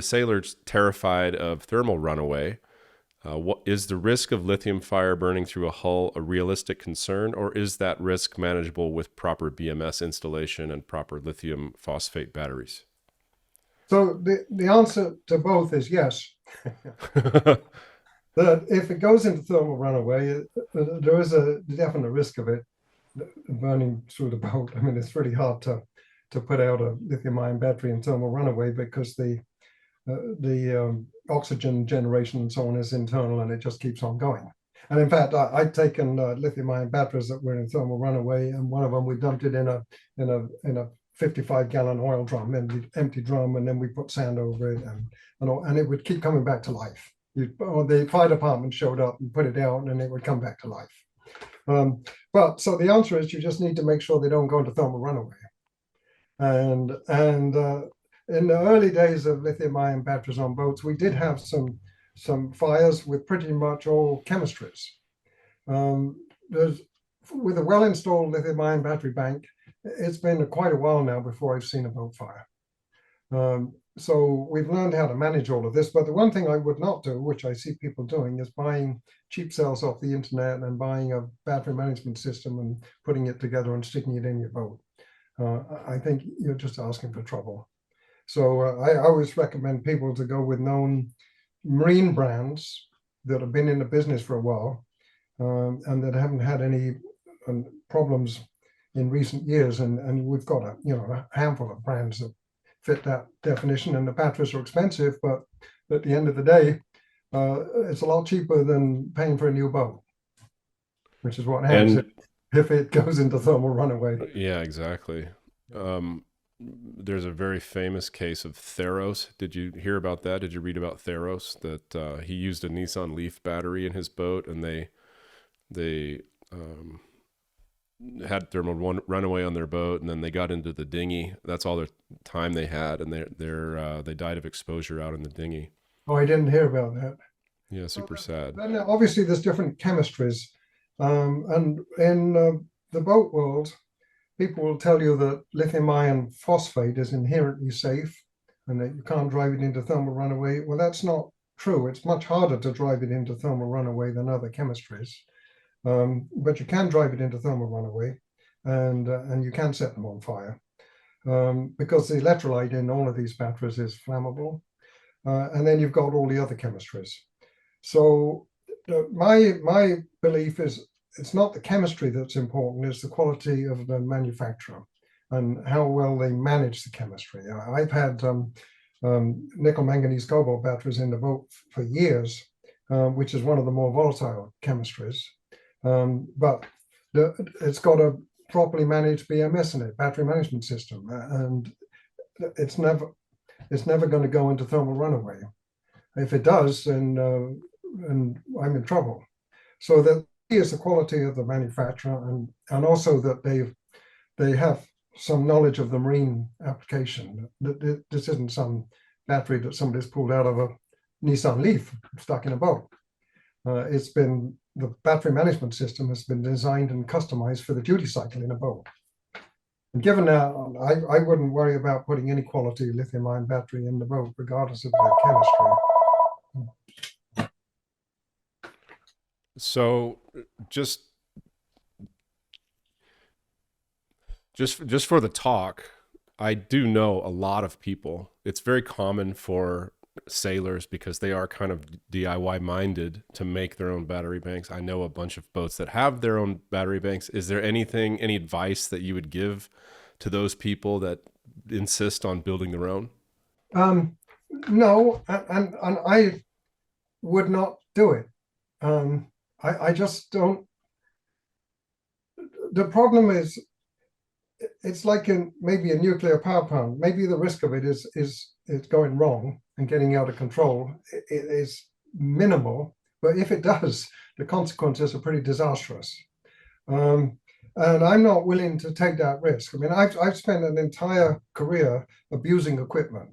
sailors terrified of thermal runaway, what is the risk of lithium fire burning through a hull a realistic concern, or is that risk manageable with proper BMS installation and proper lithium phosphate batteries? So the answer to both is yes. That if it goes into thermal runaway, there is a definite risk of it burning through the boat. I mean, it's really hard to put out a lithium-ion battery in thermal runaway because the oxygen generation and so on is internal, and it just keeps on going. And in fact, I'd taken lithium-ion batteries that were in thermal runaway, and one of them we dumped it in a 55-gallon oil drum, empty drum, and then we put sand over it, and it would keep coming back to life. The fire department showed up and put it out, and it would come back to life. But so the answer is you just need to make sure they don't go into thermal runaway. And in the early days of lithium-ion batteries on boats, we did have some fires with pretty much all chemistries. With a well-installed lithium-ion battery bank, it's been quite a while now before I've seen a boat fire. So we've learned how to manage all of this, but the one thing I would not do, which I see people doing, is buying cheap cells off the internet and buying a battery management system and putting it together and sticking it in your boat. I think you're just asking for trouble. So I always recommend people to go with known marine brands that have been in the business for a while and that haven't had any problems in recent years. And we've got a handful of brands that fit that definition, and the batteries are expensive, but at the end of the day, it's a lot cheaper than paying for a new boat, which is what happens if it goes into thermal runaway. Yeah, exactly. There's a very famous case of Theros. Did you hear about that? Did you read about Theros? That he used a Nissan Leaf battery in his boat, and they had thermal runaway on their boat, and then they got into the dinghy. That's all their time they had, and they died of exposure out in the dinghy. Oh, I didn't hear about that. Yeah, super sad. Then obviously there's different chemistries, and in the boat world, people will tell you that lithium iron phosphate is inherently safe and that you can't drive it into thermal runaway. Well, that's not true. It's much harder to drive it into thermal runaway than other chemistries. But you can drive it into thermal runaway, and you can set them on fire because the electrolyte in all of these batteries is flammable. And then you've got all the other chemistries. So my belief is it's not the chemistry that's important, it's the quality of the manufacturer and how well they manage the chemistry. I've had nickel manganese cobalt batteries in the boat for years, which is one of the more volatile chemistries. But it's got a properly managed BMS in it, battery management system, and it's never. it's never going to go into thermal runaway. If it does, then and I'm in trouble. So that is the quality of the manufacturer, and also that they have some knowledge of the marine application. This isn't some battery that somebody's pulled out of a Nissan Leaf stuck in a boat. It's been, the battery management system has been designed and customized for the duty cycle in a boat. And given that, I wouldn't worry about putting any quality lithium ion battery in the boat, regardless of the chemistry. So just for the talk, I do know a lot of people. It's very common for sailors, because they are kind of DIY minded, to make their own battery banks. I know a bunch of boats that have their own battery banks. Is there any advice that you would give to those people that insist on building their own? No, and I would not do it. I just don't. The problem is, it's like in maybe a nuclear power plant. Maybe the risk of it is going wrong and getting out of control. It is minimal, but if it does, the consequences are pretty disastrous. And I'm not willing to take that risk. I mean, I've spent an entire career abusing equipment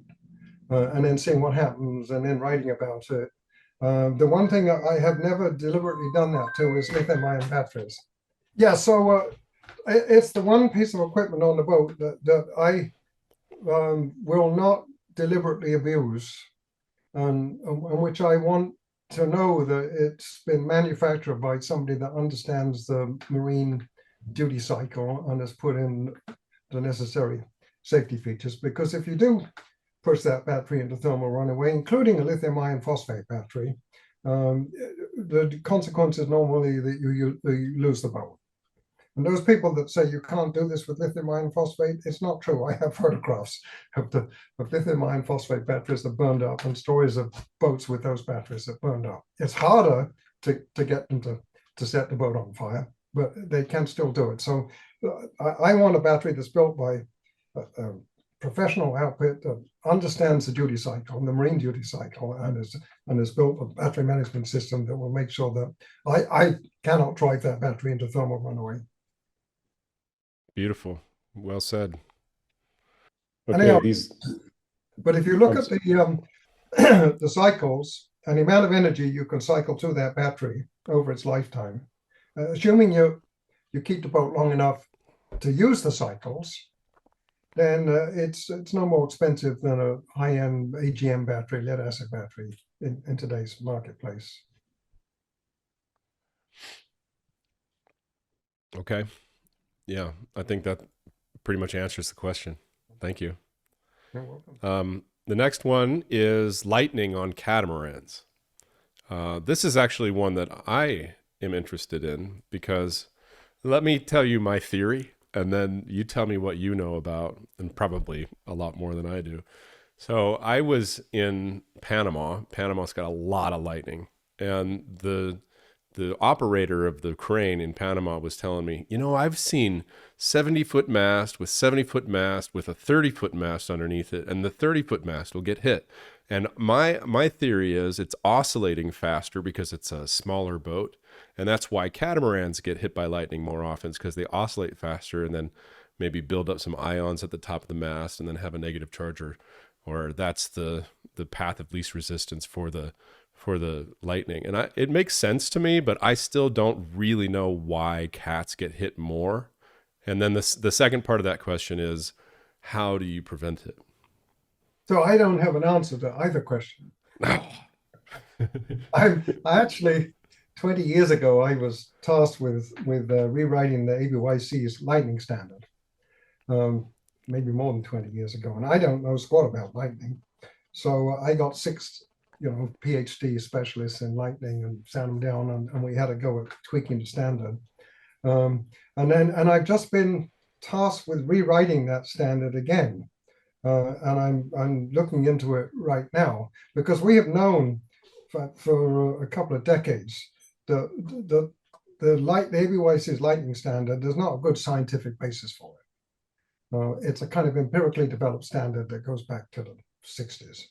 and then seeing what happens and then writing about it. The one thing I have never deliberately done that to is lithium-ion batteries. Yeah, so it's the one piece of equipment on the boat that I will not deliberately abuse, and which I want to know that it's been manufactured by somebody that understands the marine duty cycle and has put in the necessary safety features. Because if you do push that battery into thermal runaway, including a lithium iron phosphate battery, the consequence is normally that you lose the boat. And those people that say you can't do this with lithium iron phosphate, it's not true. I have photographs of lithium iron phosphate batteries that burned up, and stories of boats with those batteries that burned up. It's harder to get them to set the boat on fire, but they can still do it. So I want a battery that's built by a professional outfit that understands the duty cycle, the marine duty cycle, and has built a battery management system that will make sure that I cannot drive that battery into thermal runaway. Beautiful. Well said. Okay, Anyhow, these. but if you look at the cycles and the amount of energy you can cycle to that battery over its lifetime, assuming you keep the boat long enough to use the cycles, then it's no more expensive than a high-end AGM battery, lead acid battery in today's marketplace. Okay. Yeah, I think that pretty much answers the question. Thank you. You're welcome. The next one is lightning on catamarans. This is actually one that I am interested in, because let me tell you my theory, and then you tell me what you know about, and probably a lot more than I do. So I was in Panama. Panama's got a lot of lightning, and the operator of the crane in Panama was telling me, I've seen 70-foot mast with 70-foot mast with a 30-foot mast underneath it, and the 30-foot mast will get hit. And my theory is it's oscillating faster because it's a smaller boat, and that's why catamarans get hit by lightning more often, because they oscillate faster and then maybe build up some ions at the top of the mast and then have a negative charge, or that's the path of least resistance for the lightning. And it makes sense to me, but I still don't really know why cats get hit more. And then the second part of that question is, how do you prevent it? So I don't have an answer to either question. I actually, 20 years ago, I was tasked with rewriting the ABYC's lightning standard. Maybe more than 20 years ago, and I don't know squat about lightning. So I got 6 PhD specialists in lightning and sat them down, and we had to go at tweaking the standard. And I've just been tasked with rewriting that standard again. And I'm looking into it right now, because we have known for a couple of decades that the ABYC's lightning standard, there's not a good scientific basis for it. It's a kind of empirically developed standard that goes back to the 60s.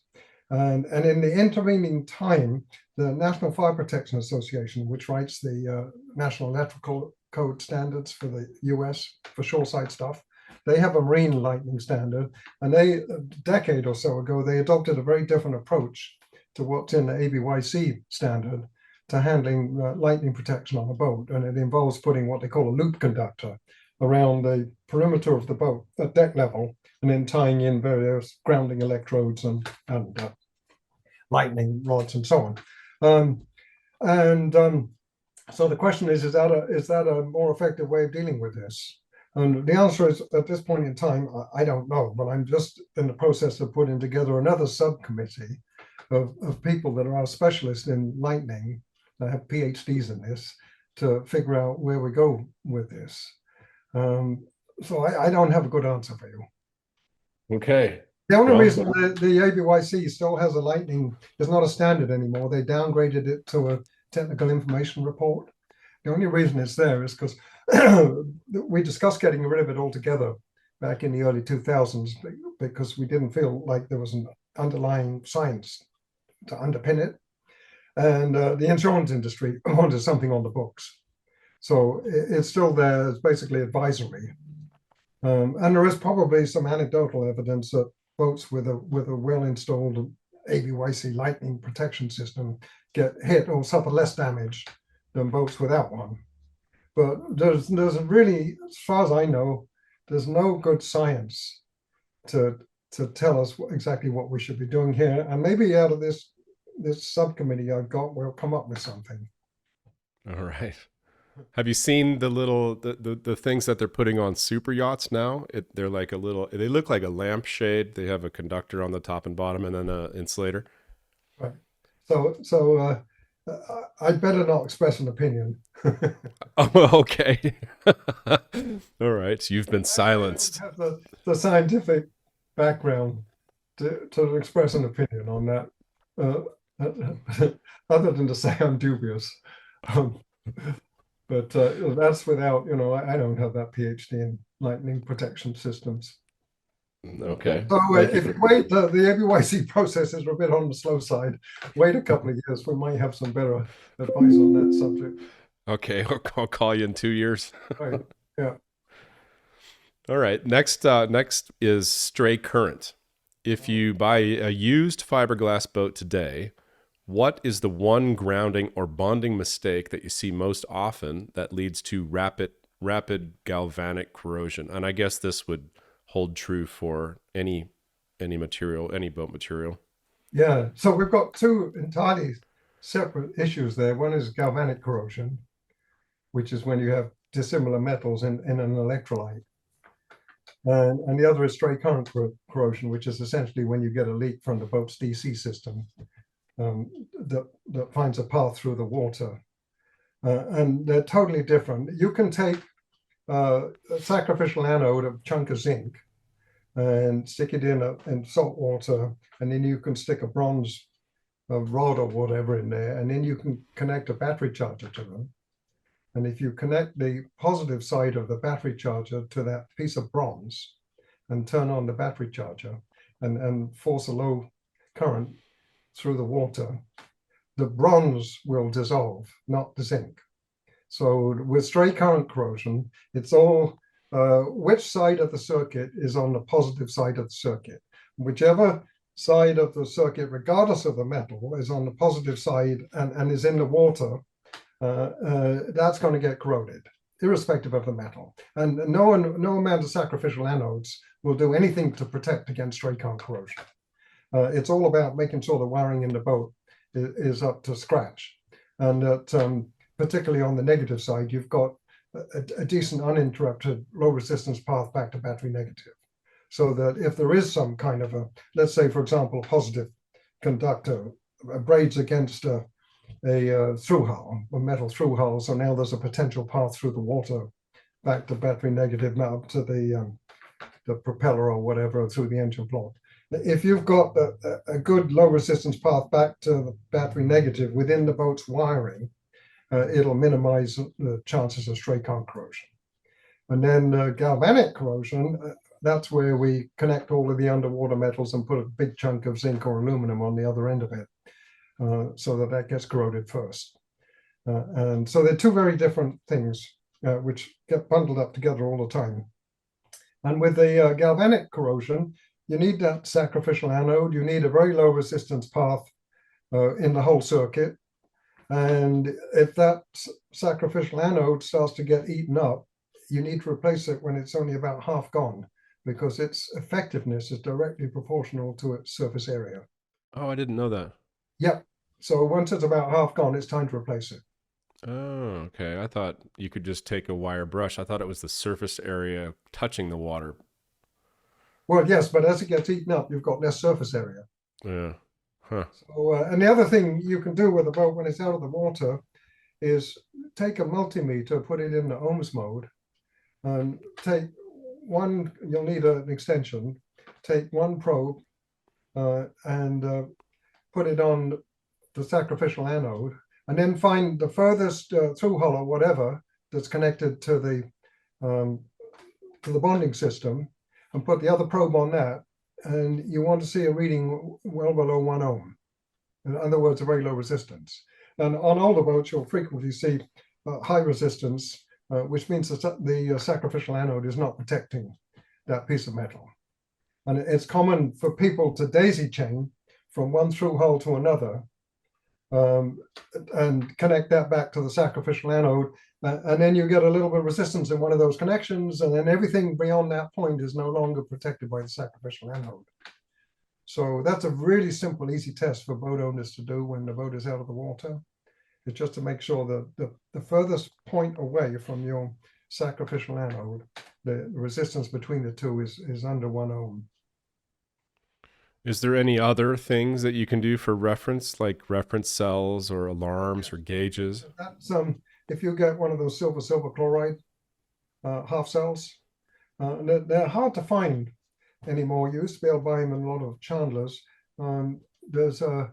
And in the intervening time, the National Fire Protection Association, which writes the National Electrical Code standards for the US for shoreside stuff, they have a marine lightning standard. And a decade or so ago, they adopted a very different approach to what's in the ABYC standard to handling lightning protection on a boat. And it involves putting what they call a loop conductor around the perimeter of the boat at deck level, and then tying in various grounding electrodes and lightning rods and so on. So the question is that a more effective way of dealing with this? And the answer is, at this point in time, I don't know, but I'm just in the process of putting together another subcommittee of people that are specialists in lightning, that have PhDs in this, to figure out where we go with this. So I don't have a good answer for you. Okay. The only reason the ABYC still has a lightning is not a standard anymore. They downgraded it to a technical information report. The only reason it's there is because we discussed getting rid of it altogether back in the early 2000s because we didn't feel like there was an underlying science to underpin it. And the insurance industry wanted something on the books. So it's still there. It's basically advisory. And there is probably some anecdotal evidence that boats with a well-installed ABYC lightning protection system get hit or suffer less damage than boats without one. But there's really, as far as I know, there's no good science to tell us exactly what we should be doing here. And maybe out of this subcommittee I've got, we'll come up with something. All right. Have you seen the things that they're putting on super yachts now? They're like they look like a lampshade. They have a conductor on the top and bottom and then an insulator. Right. So I'd better not express an opinion. Oh, okay. All right. So you've been silenced. I don't have the scientific background to express an opinion on that, other than to say I'm dubious. But that's without, I don't have that PhD in lightning protection systems. Okay. So if you wait, the ABYC processes are a bit on the slow side. Wait a couple of years, we might have some better advice on that subject. Okay, I'll call you in 2 years. Right. Yeah. All right. Next is stray current. If you buy a used fiberglass boat today, what is the one grounding or bonding mistake that you see most often that leads to rapid galvanic corrosion? And I guess this would hold true for any material, any boat material. Yeah. So we've got two entirely separate issues there. One is galvanic corrosion, which is when you have dissimilar metals in an electrolyte. And the other is stray current corrosion, which is essentially when you get a leak from the boat's DC system. That finds a path through the water. And they're totally different. You can take a sacrificial anode, a chunk of zinc, and stick it in salt water, and then you can stick a bronze rod or whatever in there, and then you can connect a battery charger to them. And if you connect the positive side of the battery charger to that piece of bronze and turn on the battery charger and force a low current through the water, the bronze will dissolve, not the zinc. So with stray current corrosion, it's all which side of the circuit is on the positive side of the circuit. Whichever side of the circuit, regardless of the metal, is on the positive side and is in the water, that's going to get corroded, irrespective of the metal. And no amount of sacrificial anodes will do anything to protect against stray current corrosion. It's all about making sure the wiring in the boat is up to scratch. And that, particularly on the negative side, you've got a decent uninterrupted low resistance path back to battery negative. So that if there is some kind of let's say, for example, a positive conductor abrades against a through hull, a metal through hull, so now there's a potential path through the water back to battery negative, now up to the propeller or whatever, through the engine block. If you've got a good low resistance path back to the battery negative within the boat's wiring, it'll minimize the chances of stray current corrosion. And then galvanic corrosion, that's where we connect all of the underwater metals and put a big chunk of zinc or aluminum on the other end of it, so that gets corroded first. And so they're two very different things, which get bundled up together all the time. And with the galvanic corrosion, you need that sacrificial anode. You need a very low resistance path in the whole circuit. And if that sacrificial anode starts to get eaten up, you need to replace it when it's only about half gone, because its effectiveness is directly proportional to its surface area. Oh, I didn't know that. Yep. So once it's about half gone, it's time to replace it. Oh, okay. I thought you could just take a wire brush. I thought it was the surface area touching the water. Well, yes, but as it gets eaten up, you've got less surface area. Yeah. Huh. So, and the other thing you can do with a boat when it's out of the water is take a multimeter, put it in the ohms mode, and take one, you'll need an extension, take one probe and put it on the sacrificial anode, and then find the furthest through hull or whatever that's connected to the bonding system, and put the other probe on that. And you want to see a reading well below 1 ohm. In other words, a very low resistance. And on older boats, you'll frequently see high resistance, which means that the sacrificial anode is not protecting that piece of metal. And it's common for people to daisy chain from one through hull to another, and connect that back to the sacrificial anode. And then you get a little bit of resistance in one of those connections, and then everything beyond that point is no longer protected by the sacrificial anode. So that's a really simple, easy test for boat owners to do when the boat is out of the water. It's just to make sure that the furthest point away from your sacrificial anode, the resistance between the two is under 1 ohm. Is there any other things that you can do for reference, like reference cells or alarms or gauges? That's if you get one of those silver chloride half cells, they're hard to find anymore. You used to be able to buy them in a lot of chandlers. There's a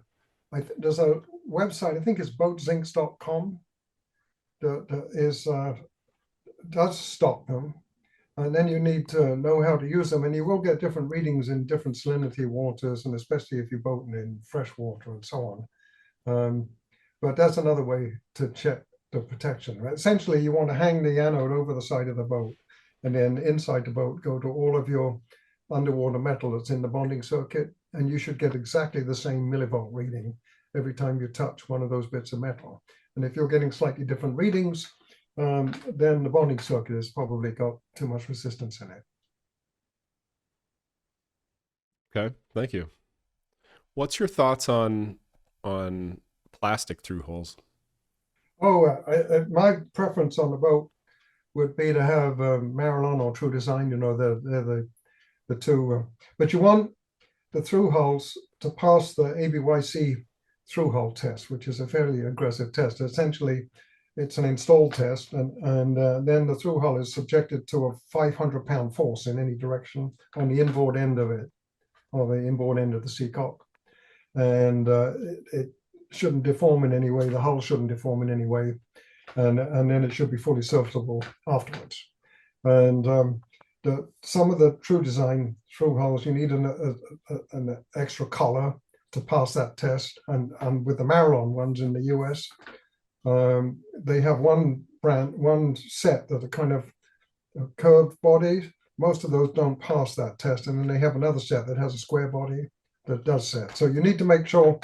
website, I think it's boatzincs.com, that does stock them. And then you need to know how to use them, and you will get different readings in different salinity waters, and especially if you're boating in fresh water and so on. But that's another way to check the protection. Essentially, you want to hang the anode over the side of the boat, and then inside the boat, go to all of your underwater metal that's in the bonding circuit, and you should get exactly the same millivolt reading every time you touch one of those bits of metal. And if you're getting slightly different readings, then the bonding circuit has probably got too much resistance in it. Okay, thank you. What's your thoughts on plastic through holes? Oh, my preference on the boat would be to have Marilon or True Design. You know, they're the two. But you want the through holes to pass the ABYC through hole test, which is a fairly aggressive test. Essentially, it's an install test, and then the through hull is subjected to a 500-pound force in any direction on the inboard end of it, or the inboard end of the seacock. And it shouldn't deform in any way. The hull shouldn't deform in any way. And then it should be fully serviceable afterwards. And some of the True Design through hulls, you need an extra color to pass that test. And with the Marilon ones in the US, they have one set that are kind of curved bodies. Most of those don't pass that test, and then they have another set that has a square body that does set. So you need to make sure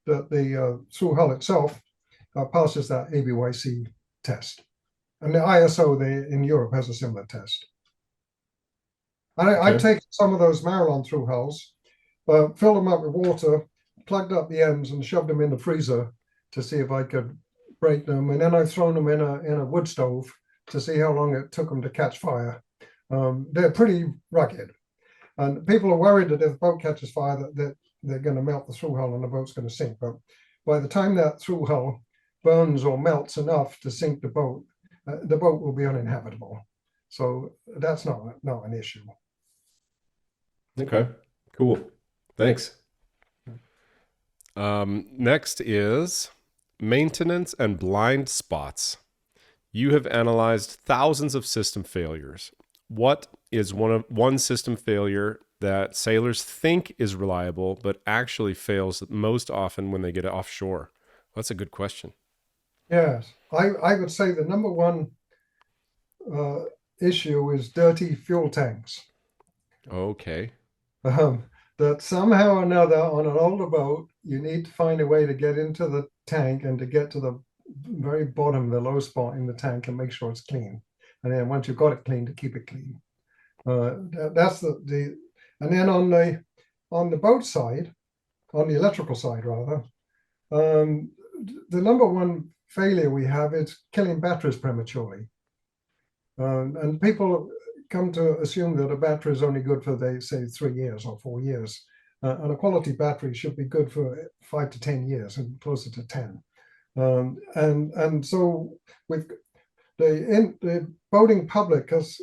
that the through hull itself passes that ABYC test, and the ISO in Europe has a similar test. And I've taken some of those Marilon through hulls, filled them up with water, plugged up the ends, and shoved them in the freezer to see if I could break them, and then I've thrown them in a wood stove to see how long it took them to catch fire. They're pretty rugged, and people are worried that if the boat catches fire that they're going to melt the through hull and the boat's going to sink. But by the time that through hull burns or melts enough to sink the boat will be uninhabitable. So that's not an issue. Okay, cool. Thanks. Next is maintenance and blind spots. You have analyzed thousands of system failures. What, is one system failure that sailors think is reliable, but actually fails most often when they get offshore? That's a good question. Yes, I would say the number one issue is dirty fuel tanks. Okay. Um, that somehow or another on an older boat, you need to find a way to get into the tank and to get to the very bottom, the low spot in the tank, and make sure it's clean. And then once you've got it clean, to keep it clean. That's the and then on the boat side, on the electrical side rather, the number one failure we have is killing batteries prematurely. And people come to assume that a battery is only good for, they say, 3 years or 4 years. And a quality battery should be good for 5 to 10 years and closer to 10. And so with the boating public has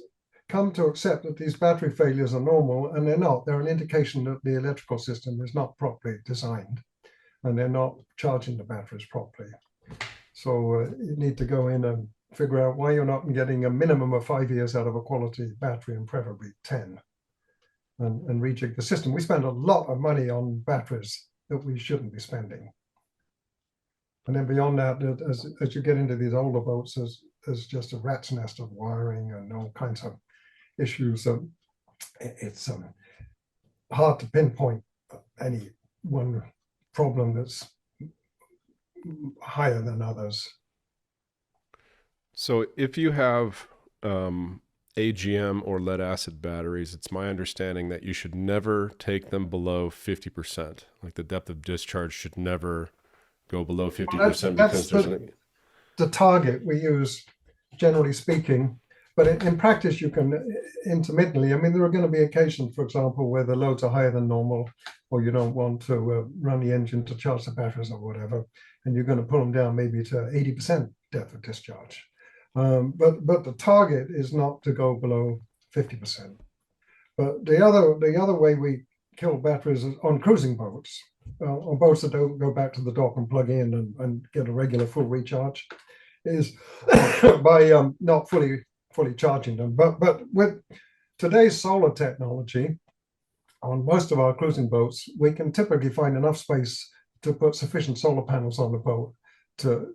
come to accept that these battery failures are normal, and they're not. They're an indication that the electrical system is not properly designed, and they're not charging the batteries properly. So you need to go in and figure out why you're not getting a minimum of 5 years out of a quality battery, and preferably 10, and rejig the system. We spend a lot of money on batteries that we shouldn't be spending. And then beyond that, as you get into these older boats, there's just a rat's nest of wiring and all kinds of issues. It's hard to pinpoint any one problem that's higher than others. So if you have AGM or lead acid batteries, it's my understanding that you should never take them below 50%. Like the depth of discharge should never go below 50% because there's the target we use, generally speaking. But in practice, you can intermittently. I mean, there are going to be occasions, for example, where the loads are higher than normal, or you don't want to run the engine to charge the batteries or whatever, and you're going to pull them down maybe to 80% depth of discharge. But the target is not to go below 50%. But the other way we kill batteries is on cruising boats, on boats that don't go back to the dock and plug in and get a regular full recharge, is by not fully charging them. But with today's solar technology, on most of our cruising boats, we can typically find enough space to put sufficient solar panels on the boat to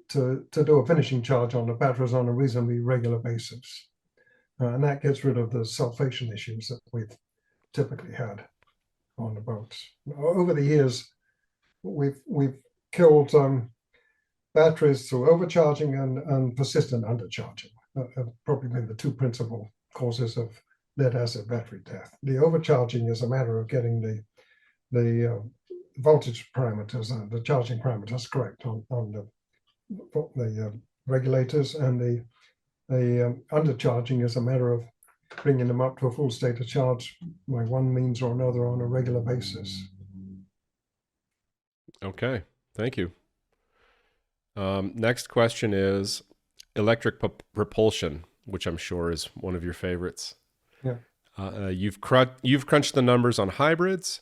do a finishing charge on the batteries on a reasonably regular basis. And that gets rid of the sulfation issues that we've typically had on the boats. Over the years, we've killed batteries through overcharging and persistent undercharging. Have probably been the two principal causes of lead acid battery death. The overcharging is a matter of getting the voltage parameters and the charging parameters correct on the regulators, and the undercharging is a matter of bringing them up to a full state of charge by one means or another on a regular basis. Okay, thank you. Next question is electric propulsion, which I'm sure is one of your favorites. Yeah. You've crunched the numbers on hybrids.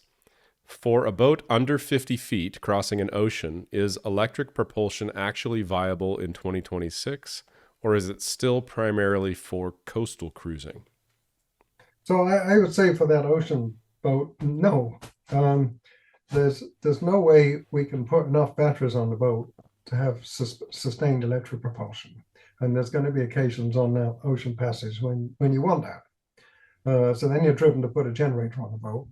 For a boat under 50 feet crossing an ocean, is electric propulsion actually viable in 2026, or is it still primarily for coastal cruising? So I would say for that ocean boat, no. There's no way we can put enough batteries on the boat to have sustained electric propulsion. And there's going to be occasions on that ocean passage when you want that. So then you're driven to put a generator on the boat,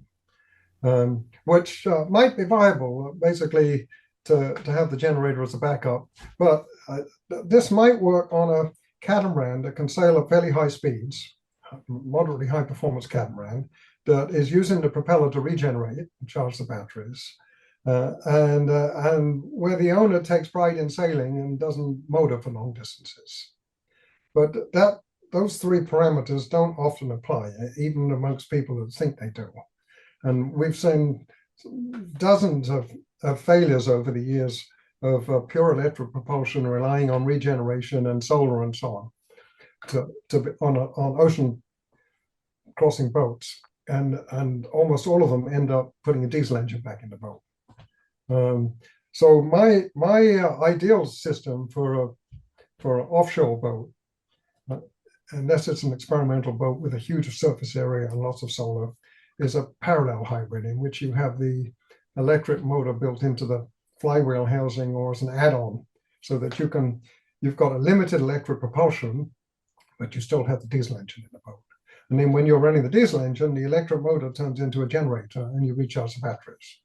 which might be viable, basically to have the generator as a backup. But this might work on a catamaran that can sail at fairly high speeds, moderately high performance catamaran, that is using the propeller to regenerate and charge the batteries. And where the owner takes pride in sailing and doesn't motor for long distances. But those three parameters don't often apply, even amongst people that think they do. And we've seen dozens of failures over the years of pure electric propulsion relying on regeneration and solar and so on on ocean crossing boats, and almost all of them end up putting a diesel engine back in the boat. So my ideal system for an offshore boat unless it's an experimental boat with a huge surface area and lots of solar, is a parallel hybrid in which you have the electric motor built into the flywheel housing or as an add-on, so that you've got a limited electric propulsion, but you still have the diesel engine in the boat. And then when you're running the diesel engine, the electric motor turns into a generator and you recharge the batteries.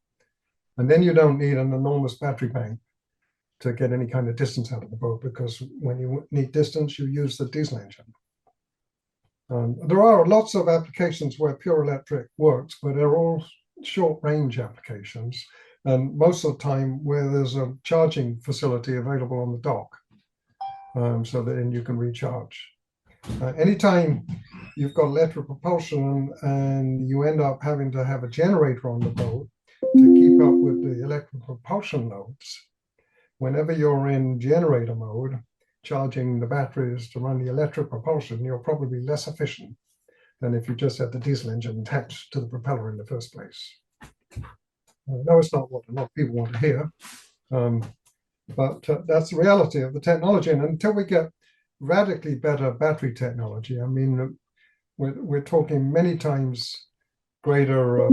And then you don't need an enormous battery bank to get any kind of distance out of the boat, because when you need distance, you use the diesel engine. There are lots of applications where pure electric works, but they're all short range applications. And most of the time where there's a charging facility available on the dock, so that then you can recharge. Anytime you've got electric propulsion and you end up having to have a generator on the boat to keep up with the electric propulsion loads, whenever you're in generator mode, charging the batteries to run the electric propulsion, you're probably less efficient than if you just had the diesel engine attached to the propeller in the first place. No, it's not what a lot of people want to hear, but that's the reality of the technology. And until we get radically better battery technology, I mean, we're talking many times greater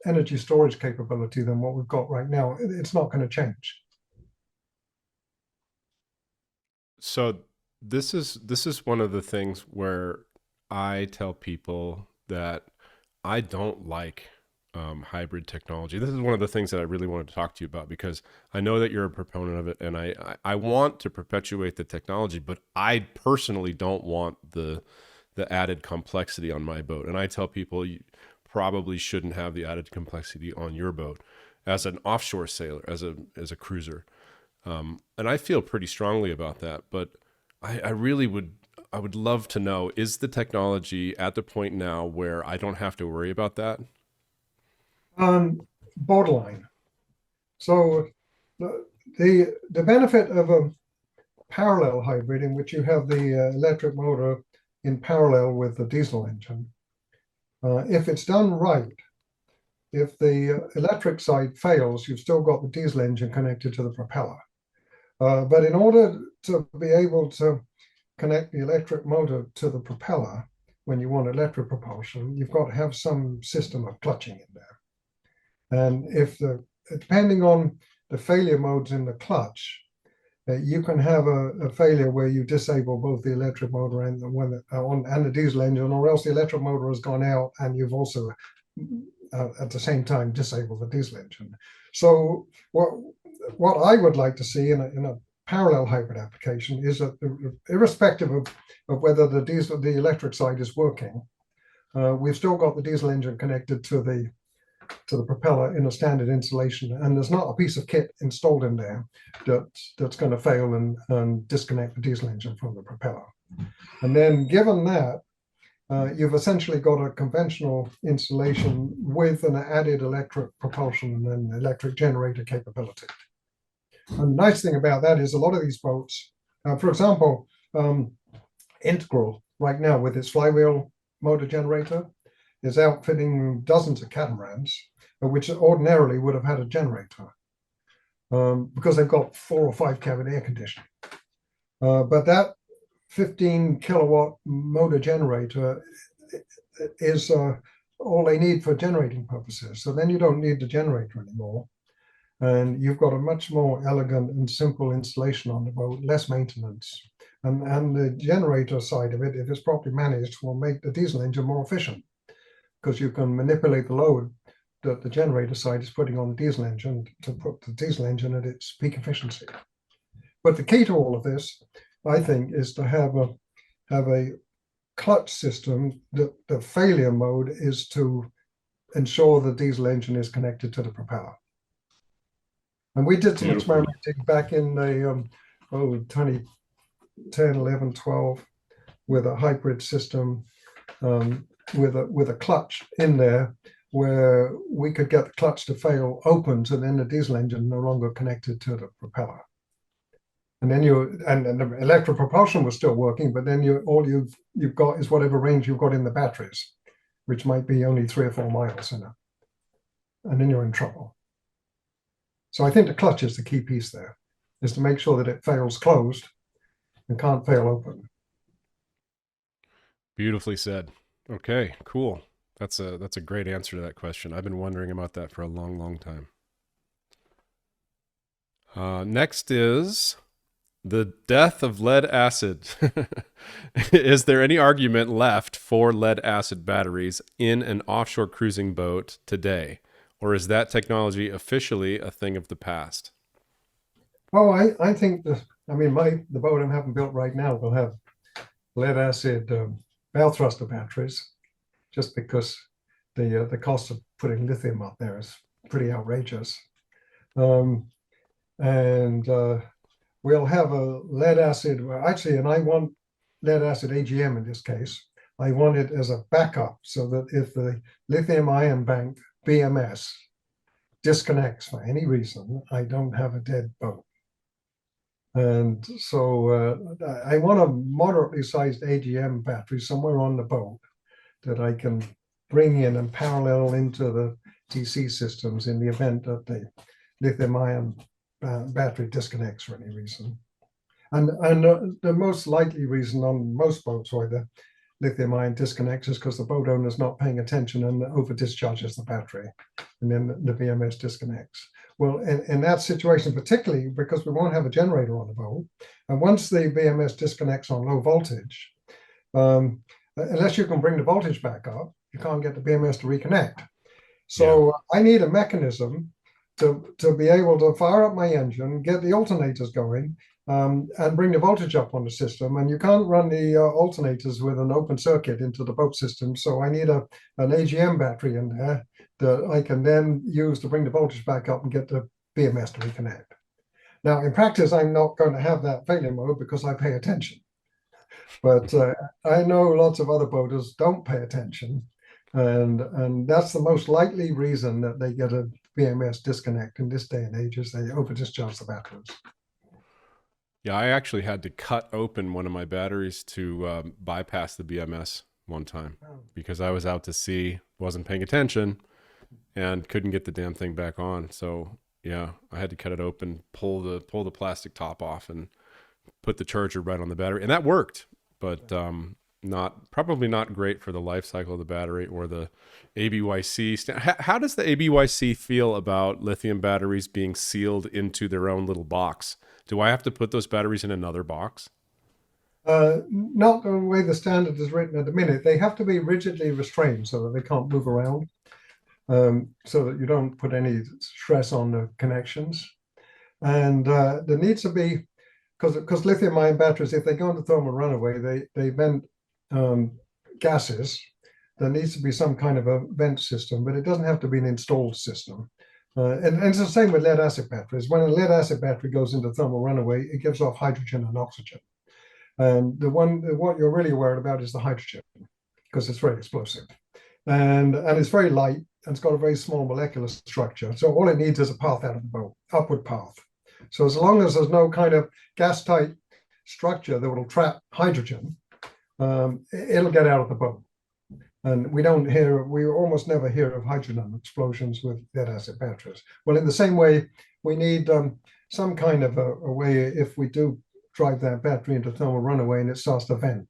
energy storage capability than what we've got right now. It's not going to change. So this is one of the things where I tell people that I don't like hybrid technology. This is one of the things that I really wanted to talk to you about, because I know that you're a proponent of it, and I want to perpetuate the technology, but I personally don't want the added complexity on my boat. And I tell people you probably shouldn't have the added complexity on your boat as an offshore sailor, as a cruiser. And I feel pretty strongly about that, but I would love to know, is the technology at the point now where I don't have to worry about that? Borderline. So the benefit of a parallel hybrid in which you have the electric motor in parallel with the diesel engine, if it's done right, if the electric side fails, you've still got the diesel engine connected to the propeller. But in order to be able to connect the electric motor to the propeller when you want electric propulsion, you've got to have some system of clutching in there. And depending on the failure modes in the clutch, you can have a failure where you disable both the electric motor and the diesel engine, or else the electric motor has gone out and you've also at the same time disabled the diesel engine. So what I would like to see in a parallel hybrid application is that, irrespective of whether the electric side is working, we've still got the diesel engine connected to the propeller in a standard installation, and there's not a piece of kit installed in there that's going to fail and disconnect the diesel engine from the propeller. And then, given that, you've essentially got a conventional installation with an added electric propulsion and electric generator capability. And the nice thing about that is a lot of these boats, for example, Integral right now with its flywheel motor generator is outfitting dozens of catamarans, which ordinarily would have had a generator because they've got 4 or 5 cabin air conditioning. But that 15 kilowatt motor generator is all they need for generating purposes. So then you don't need the generator anymore. And you've got a much more elegant and simple installation on the boat, less maintenance. And the generator side of it, if it's properly managed, will make the diesel engine more efficient, because you can manipulate the load that the generator side is putting on the diesel engine to put the diesel engine at its peak efficiency. But the key to all of this, I think, is to have a clutch system that the failure mode is to ensure the diesel engine is connected to the propeller. And we did some experimenting back in the 2010, 11, 12 with a hybrid system with a clutch in there, where we could get the clutch to fail open, so then the diesel engine no longer connected to the propeller. And then and the electric propulsion was still working, but then all you've got is whatever range you've got in the batteries, which might be only 3 or 4 miles in it. And then you're in trouble. So I think the clutch is the key piece there, is to make sure that it fails closed and can't fail open. Beautifully said. Okay, cool. That's a great answer to that question. I've been wondering about that for a long, long time. Next is the death of lead acid. Is there any argument left for lead acid batteries in an offshore cruising boat today? Or is that technology officially a thing of the past? Oh, I think that, I mean, the boat I'm having built right now will have lead acid bow thruster batteries, just because the cost of putting lithium up there is pretty outrageous. Um, and we'll have a lead acid, well, actually, and I want lead acid AGM in this case. I want it as a backup so that if the lithium ion bank BMS disconnects for any reason, I don't have a dead boat. And so I want a moderately sized AGM battery somewhere on the boat that I can bring in and parallel into the TC systems in the event that the lithium ion battery disconnects for any reason. And the most likely reason on most boats why the lithium ion disconnects is because the boat owner is not paying attention and over discharges the battery, and then the BMS disconnects. Well, in that situation, particularly because we won't have a generator on the boat, and once the BMS disconnects on low voltage, unless you can bring the voltage back up, you can't get the BMS to reconnect. So I need a mechanism to be able to fire up my engine, get the alternators going, and bring the voltage up on the system. And you can't run the alternators with an open circuit into the boat system. So I need an AGM battery in there that I can then use to bring the voltage back up and get the BMS to reconnect. Now, in practice, I'm not going to have that failure mode because I pay attention. But I know lots of other boaters don't pay attention. And that's the most likely reason that they get a BMS disconnect in this day and age, is they over discharge the batteries. Yeah, I actually had to cut open one of my batteries to bypass the BMS one time because I was out to sea, wasn't paying attention, and couldn't get the damn thing back on. So yeah, I had to cut it open, pull the plastic top off, and put the charger right on the battery, and that worked. But probably not great for the life cycle of the battery or the ABYC. How does the ABYC feel about lithium batteries being sealed into their own little box? Do I have to put those batteries in another box? Not the way the standard is written at the minute. They have to be rigidly restrained so that they can't move around, so that you don't put any stress on the connections. And there needs to be, because lithium ion batteries, if they go into thermal runaway, they vent gases. There needs to be some kind of a vent system, but it doesn't have to be an installed system. And it's the same with lead acid batteries. When a lead acid battery goes into thermal runaway, it gives off hydrogen and oxygen. And what you're really worried about is the hydrogen, because it's very explosive. And it's very light, and it's got a very small molecular structure. So all it needs is a path out of the boat, upward path. So as long as there's no kind of gas-tight structure that will trap hydrogen, it'll get out of the boat. And we almost never hear of hydrogen explosions with lead acid batteries. Well, in the same way, we need some kind of a way, if we do drive that battery into thermal runaway and it starts to vent,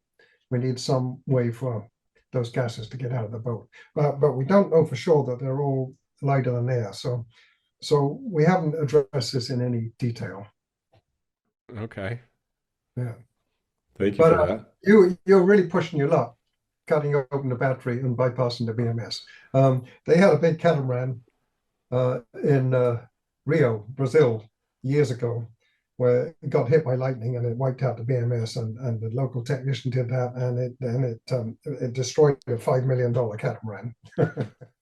we need some way for those gases to get out of the boat. But we don't know for sure that they're all lighter than air. So we haven't addressed this in any detail. Okay. Yeah. Thank you for that. You're really pushing your luck, cutting open the battery and bypassing the BMS. They had a big catamaran in Rio, Brazil, years ago, where it got hit by lightning and it wiped out the BMS, and the local technician did that, and it destroyed a $5 million catamaran.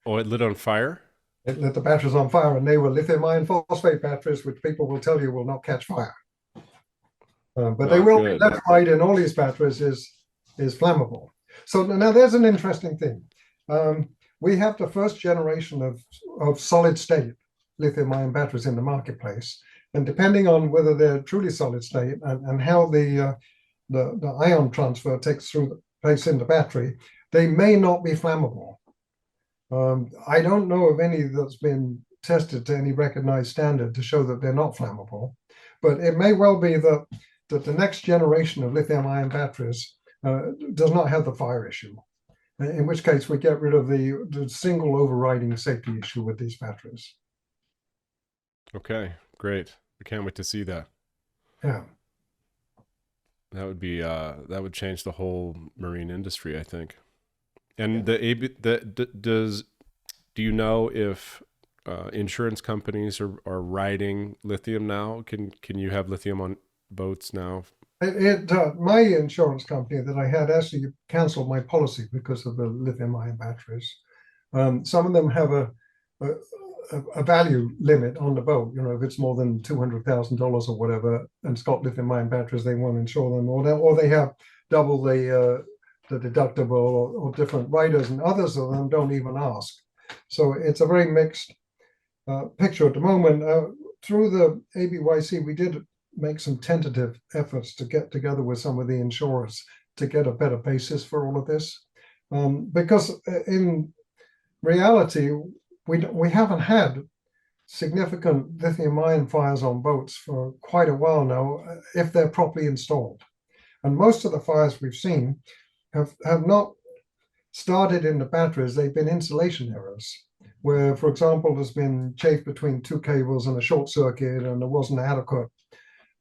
Oh, it lit on fire? It lit the batteries on fire, and they were lithium iron phosphate batteries, which people will tell you will not catch fire. But they will be. Lead in all these batteries is flammable. So now there's an interesting thing. We have the first generation of solid state lithium ion batteries in the marketplace. And depending on whether they're truly solid state and how the ion transfer takes place in the battery, they may not be flammable. I don't know of any that's been tested to any recognized standard to show that they're not flammable. But it may well be that the next generation of lithium ion batteries does not have the fire issue. In which case, we get rid of the single overriding safety issue with these batteries. Okay, great. I can't wait to see that. Yeah. That would be that would change the whole marine industry, I think. And do you know if insurance companies are writing lithium now? Can you have lithium on boats now? My insurance company that I had actually canceled my policy because of the lithium-ion batteries. Some of them have a value limit on the boat. You know, if it's more than $200,000 or whatever, and it's got lithium-ion batteries, they won't insure them, or they have double the deductible or different riders, and others of them don't even ask. So it's a very mixed picture at the moment. Through the ABYC, we did make some tentative efforts to get together with some of the insurers to get a better basis for all of this, because in reality, we haven't had significant lithium-ion fires on boats for quite a while now, if they're properly installed. And most of the fires we've seen have not started in the batteries, they've been installation errors, where, for example, there's been chafe between two cables and a short circuit, and there wasn't adequate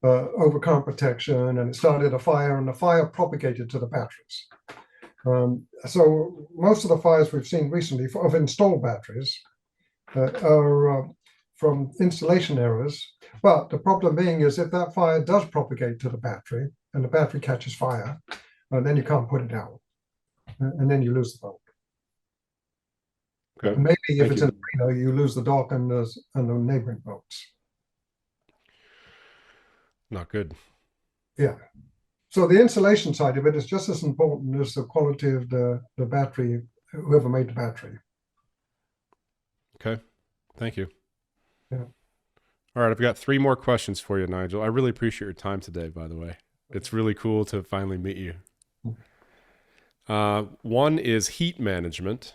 overcurrent protection, and it started a fire, and the fire propagated to the batteries. So most of the fires we've seen recently of installed batteries are from installation errors. But the problem being is if that fire does propagate to the battery and the battery catches fire, then you can't put it out, and then you lose the boat. Okay. Maybe if it's in the marina, you lose the dock and the neighboring boats. Not good. Yeah. So the insulation side of it is just as important as the quality of the battery, whoever made the battery. Okay. Thank you. Yeah. All right. I've got 3 more questions for you, Nigel. I really appreciate your time today, by the way. It's really cool to finally meet you. One is heat management.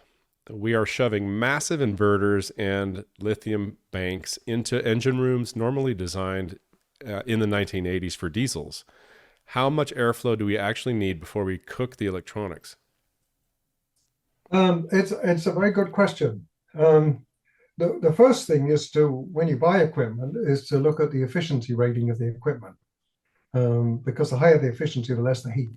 We are shoving massive inverters and lithium banks into engine rooms normally designed in the 1980s for diesels. How much airflow do we actually need before we cook the electronics? It's a very good question. The first thing is when you buy equipment, is to look at the efficiency rating of the equipment, because the higher the efficiency, the less the heat.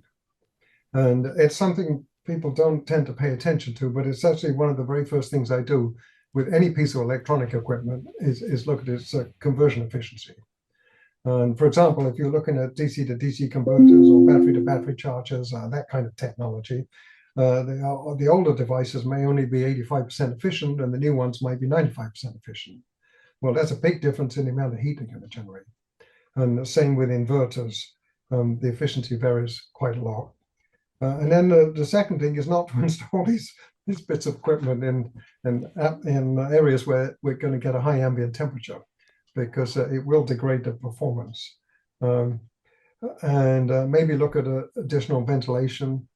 And it's something people don't tend to pay attention to, but it's actually one of the very first things I do with any piece of electronic equipment is look at its conversion efficiency. And for example, if you're looking at DC to DC converters or battery to battery chargers, that kind of technology, the older devices may only be 85% efficient, and the new ones might be 95% efficient. Well, that's a big difference in the amount of heat they're going to generate. And the same with inverters, the efficiency varies quite a lot. And then the second thing is not to install these bits of equipment in areas where we're going to get a high ambient temperature, because it will degrade the performance. And maybe look at additional ventilation.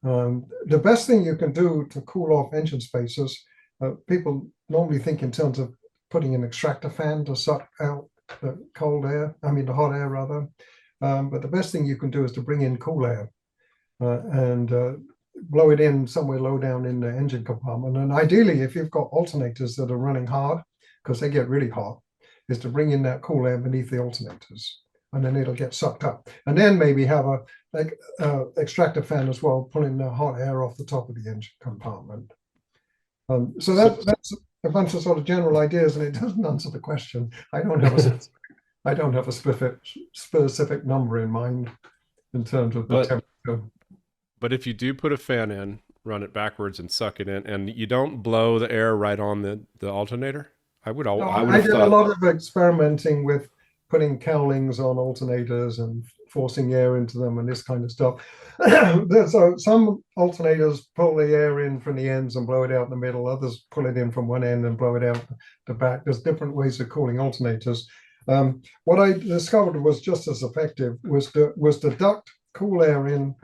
The best thing you can do to cool off engine spaces, people normally think in terms of putting an extractor fan to suck out the the hot air rather. But the best thing you can do is to bring in cool air and blow it in somewhere low down in the engine compartment. And ideally, if you've got alternators that are running hard, because they get really hot, is to bring in that cool air beneath the alternators, and then it'll get sucked up. And then maybe have a extractor fan as well, pulling the hot air off the top of the engine compartment. So that's a bunch of sort of general ideas, and it doesn't answer the question. I don't have a specific number in mind in terms of the temperature. But if you do put a fan in, run it backwards and suck it in, and you don't blow the air right on the alternator, I did a lot of experimenting with putting cowlings on alternators and forcing air into them and this kind of stuff. So some alternators pull the air in from the ends and blow it out in the middle. Others pull it in from one end and blow it out the back. There's different ways of cooling alternators. What I discovered was just as effective was to duct cool air in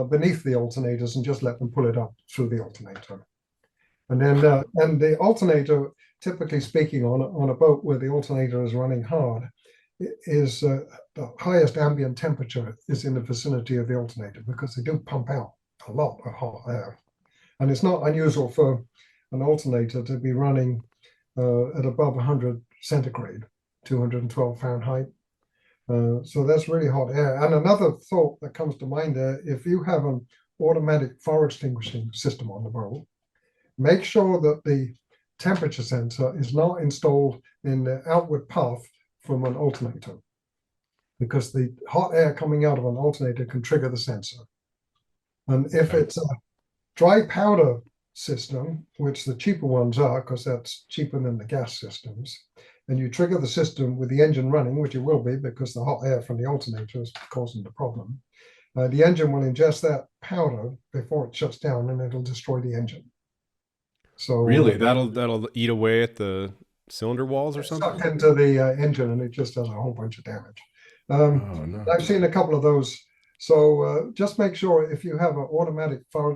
beneath the alternators and just let them pull it up through the alternator. And then and the alternator, typically speaking, on a boat where the alternator is running hard, is the highest ambient temperature is in the vicinity of the alternator, because they do pump out a lot of hot air. And it's not unusual for an alternator to be running at above 100 centigrade, 212 Fahrenheit. So that's really hot air. And another thought that comes to mind there, if you have an automatic fire extinguishing system on the boat, make sure that the temperature sensor is not installed in the outward path from an alternator, because the hot air coming out of an alternator can trigger the sensor. And if it's a dry powder system, which the cheaper ones are, because that's cheaper than the gas systems, and you trigger the system with the engine running, which it will be because the hot air from the alternator is causing the problem, the engine will ingest that powder before it shuts down, and it'll destroy the engine. So really, that'll eat away at the cylinder walls or something? Suck into the engine, and it just does a whole bunch of damage. Oh, no. I've seen a couple of those. So just make sure if you have an automatic fire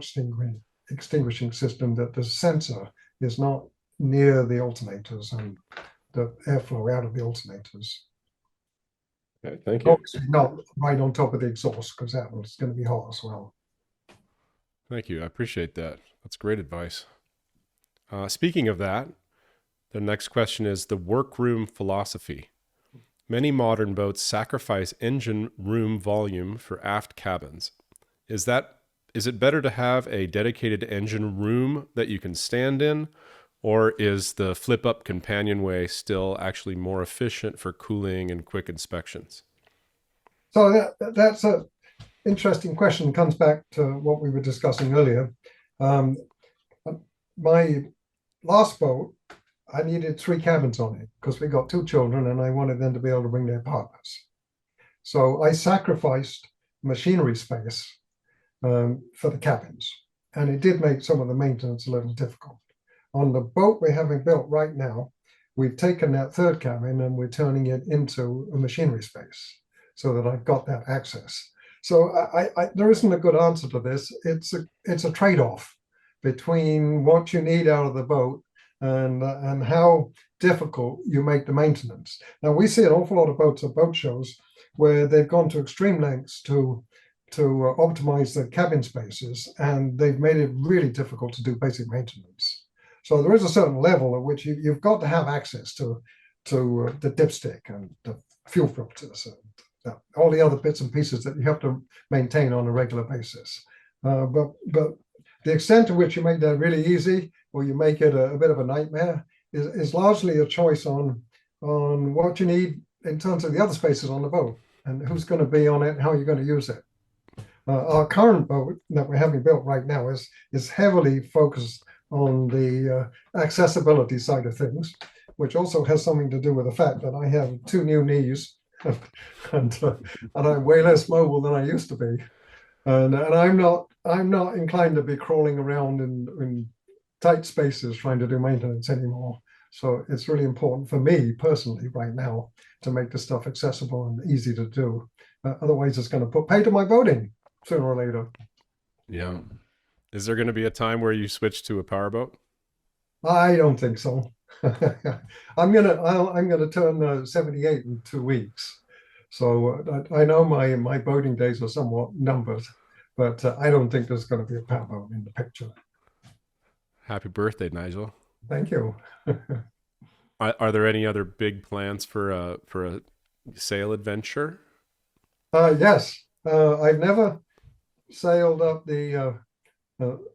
extinguishing system that the sensor is not near the alternators and the airflow out of the alternators. Okay, thank you. Obviously not right on top of the exhaust, because that was going to be hot as well. Thank you. I appreciate that. That's great advice. Speaking of that, the next question is the workroom philosophy. Many modern boats sacrifice engine room volume for aft cabins. Is it better to have a dedicated engine room that you can stand in, or is the flip-up companionway still actually more efficient for cooling and quick inspections? So that's an interesting question. It comes back to what we were discussing earlier. My last boat, I needed 3 cabins on it because we got 2 children and I wanted them to be able to bring their partners. So I sacrificed machinery space for the cabins, and it did make some of the maintenance a little difficult. On the boat we're having built right now, we've taken that 3rd cabin and we're turning it into a machinery space so that I've got that access. So there isn't a good answer to this. It's a trade-off between what you need out of the boat and how difficult you make the maintenance. Now we see an awful lot of boats at boat shows where they've gone to extreme lengths to optimize the cabin spaces, and they've made it really difficult to do basic maintenance. So there is a certain level at which you've got to have access to the dipstick and the fuel filters and all the other bits and pieces that you have to maintain on a regular basis. But the extent to which you make that really easy or you make it a bit of a nightmare is largely a choice on what you need in terms of the other spaces on the boat and who's going to be on it and how you're going to use it. Our current boat that we're having built right now is heavily focused on the accessibility side of things, which also has something to do with the fact that I have 2 new knees and I'm way less mobile than I used to be. And I'm not inclined to be crawling around in tight spaces trying to do maintenance anymore. So it's really important for me personally right now to make this stuff accessible and easy to do. Otherwise, it's going to put pay to my boating sooner or later. Yeah. Is there going to be a time where you switch to a powerboat? I don't think so. I'm gonna turn 78 in 2 weeks. So I know my boating days are somewhat numbered, but I don't think there's going to be a powerboat in the picture. Happy birthday, Nigel. Thank you. Are there any other big plans for a sail adventure? Yes. I've never sailed up the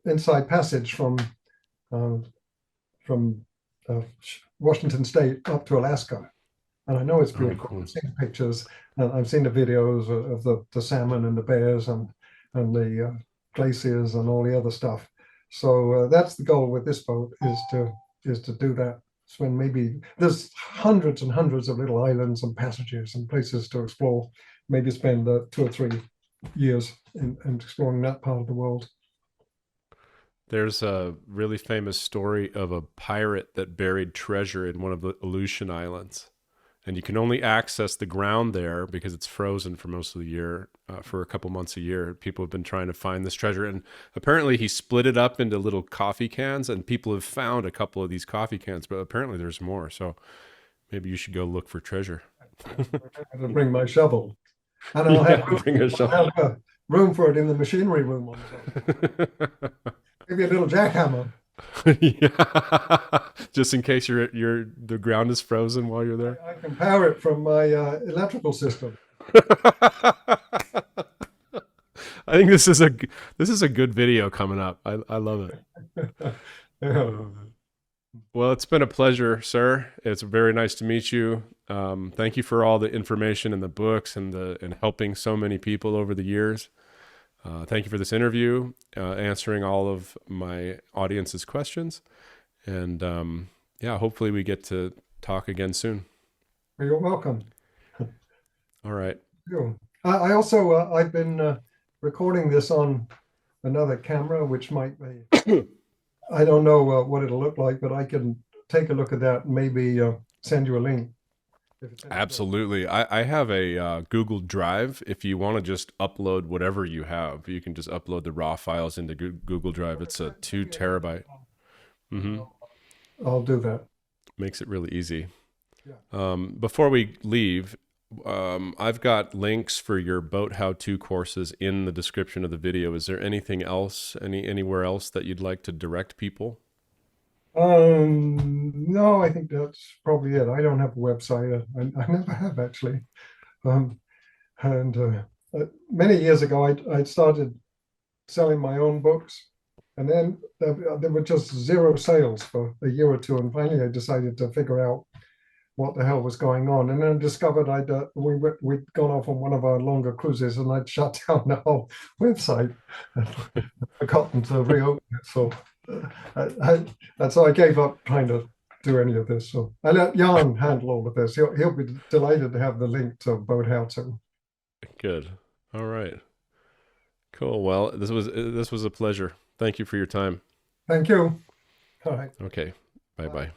inside passage from Washington State up to Alaska. And I know it's beautiful. Cool. I've seen the pictures and I've seen the videos of the salmon and the bears and the glaciers and all the other stuff. So that's the goal with this boat is to do that. When maybe there's hundreds and hundreds of little islands and passages and places to explore. Maybe spend 2 or 3 years in exploring that part of the world. There's a really famous story of a pirate that buried treasure in one of the Aleutian Islands. And you can only access the ground there because it's frozen for most of the year, for a couple months a year. People have been trying to find this treasure. And apparently he split it up into little coffee cans, and people have found a couple of these coffee cans, but apparently there's more. So maybe you should go look for treasure. I to bring my shovel, and I'll Yeah, have, bring a I'll shovel. have room for it in the machinery room on the boat. Maybe a little jackhammer. Yeah, just in case the ground is frozen while you're there. I can power it from my electrical system. I think this is a good video coming up. I love it. Yeah. Well, it's been a pleasure, sir. It's very nice to meet you. Thank you for all the information in the books and helping so many people over the years. Thank you for this interview, answering all of my audience's questions. And yeah, hopefully we get to talk again soon. You're welcome. All right. I also, I've been recording this on another camera, which might be, I don't know what it'll look like, but I can take a look at that and maybe send you a link. Absolutely. I have a Google Drive. If you want to just upload whatever you have, you can just upload the raw files into Google Drive. It's a 2 terabyte. I'll do that. Makes it really easy. Yeah. Before we leave, I've got links for your boat how-to courses in the description of the video. Is there anything else, anywhere else that you'd like to direct people? No, I think that's probably it. I don't have a website. I never have actually. And many years ago, I started selling my own books, and then there were just zero sales for a year or two. And finally, I decided to figure out what the hell was going on, and then discovered we'd gone off on one of our longer cruises, and I'd shut down the whole website and forgotten to reopen it. So and so I gave up trying to do any of this. So I let Jan handle all of this. He'll be delighted to have the link to BoatHowTo. Good. All right. Cool. Well, this was a pleasure. Thank you for your time. Thank you. All right. Okay. Bye-bye.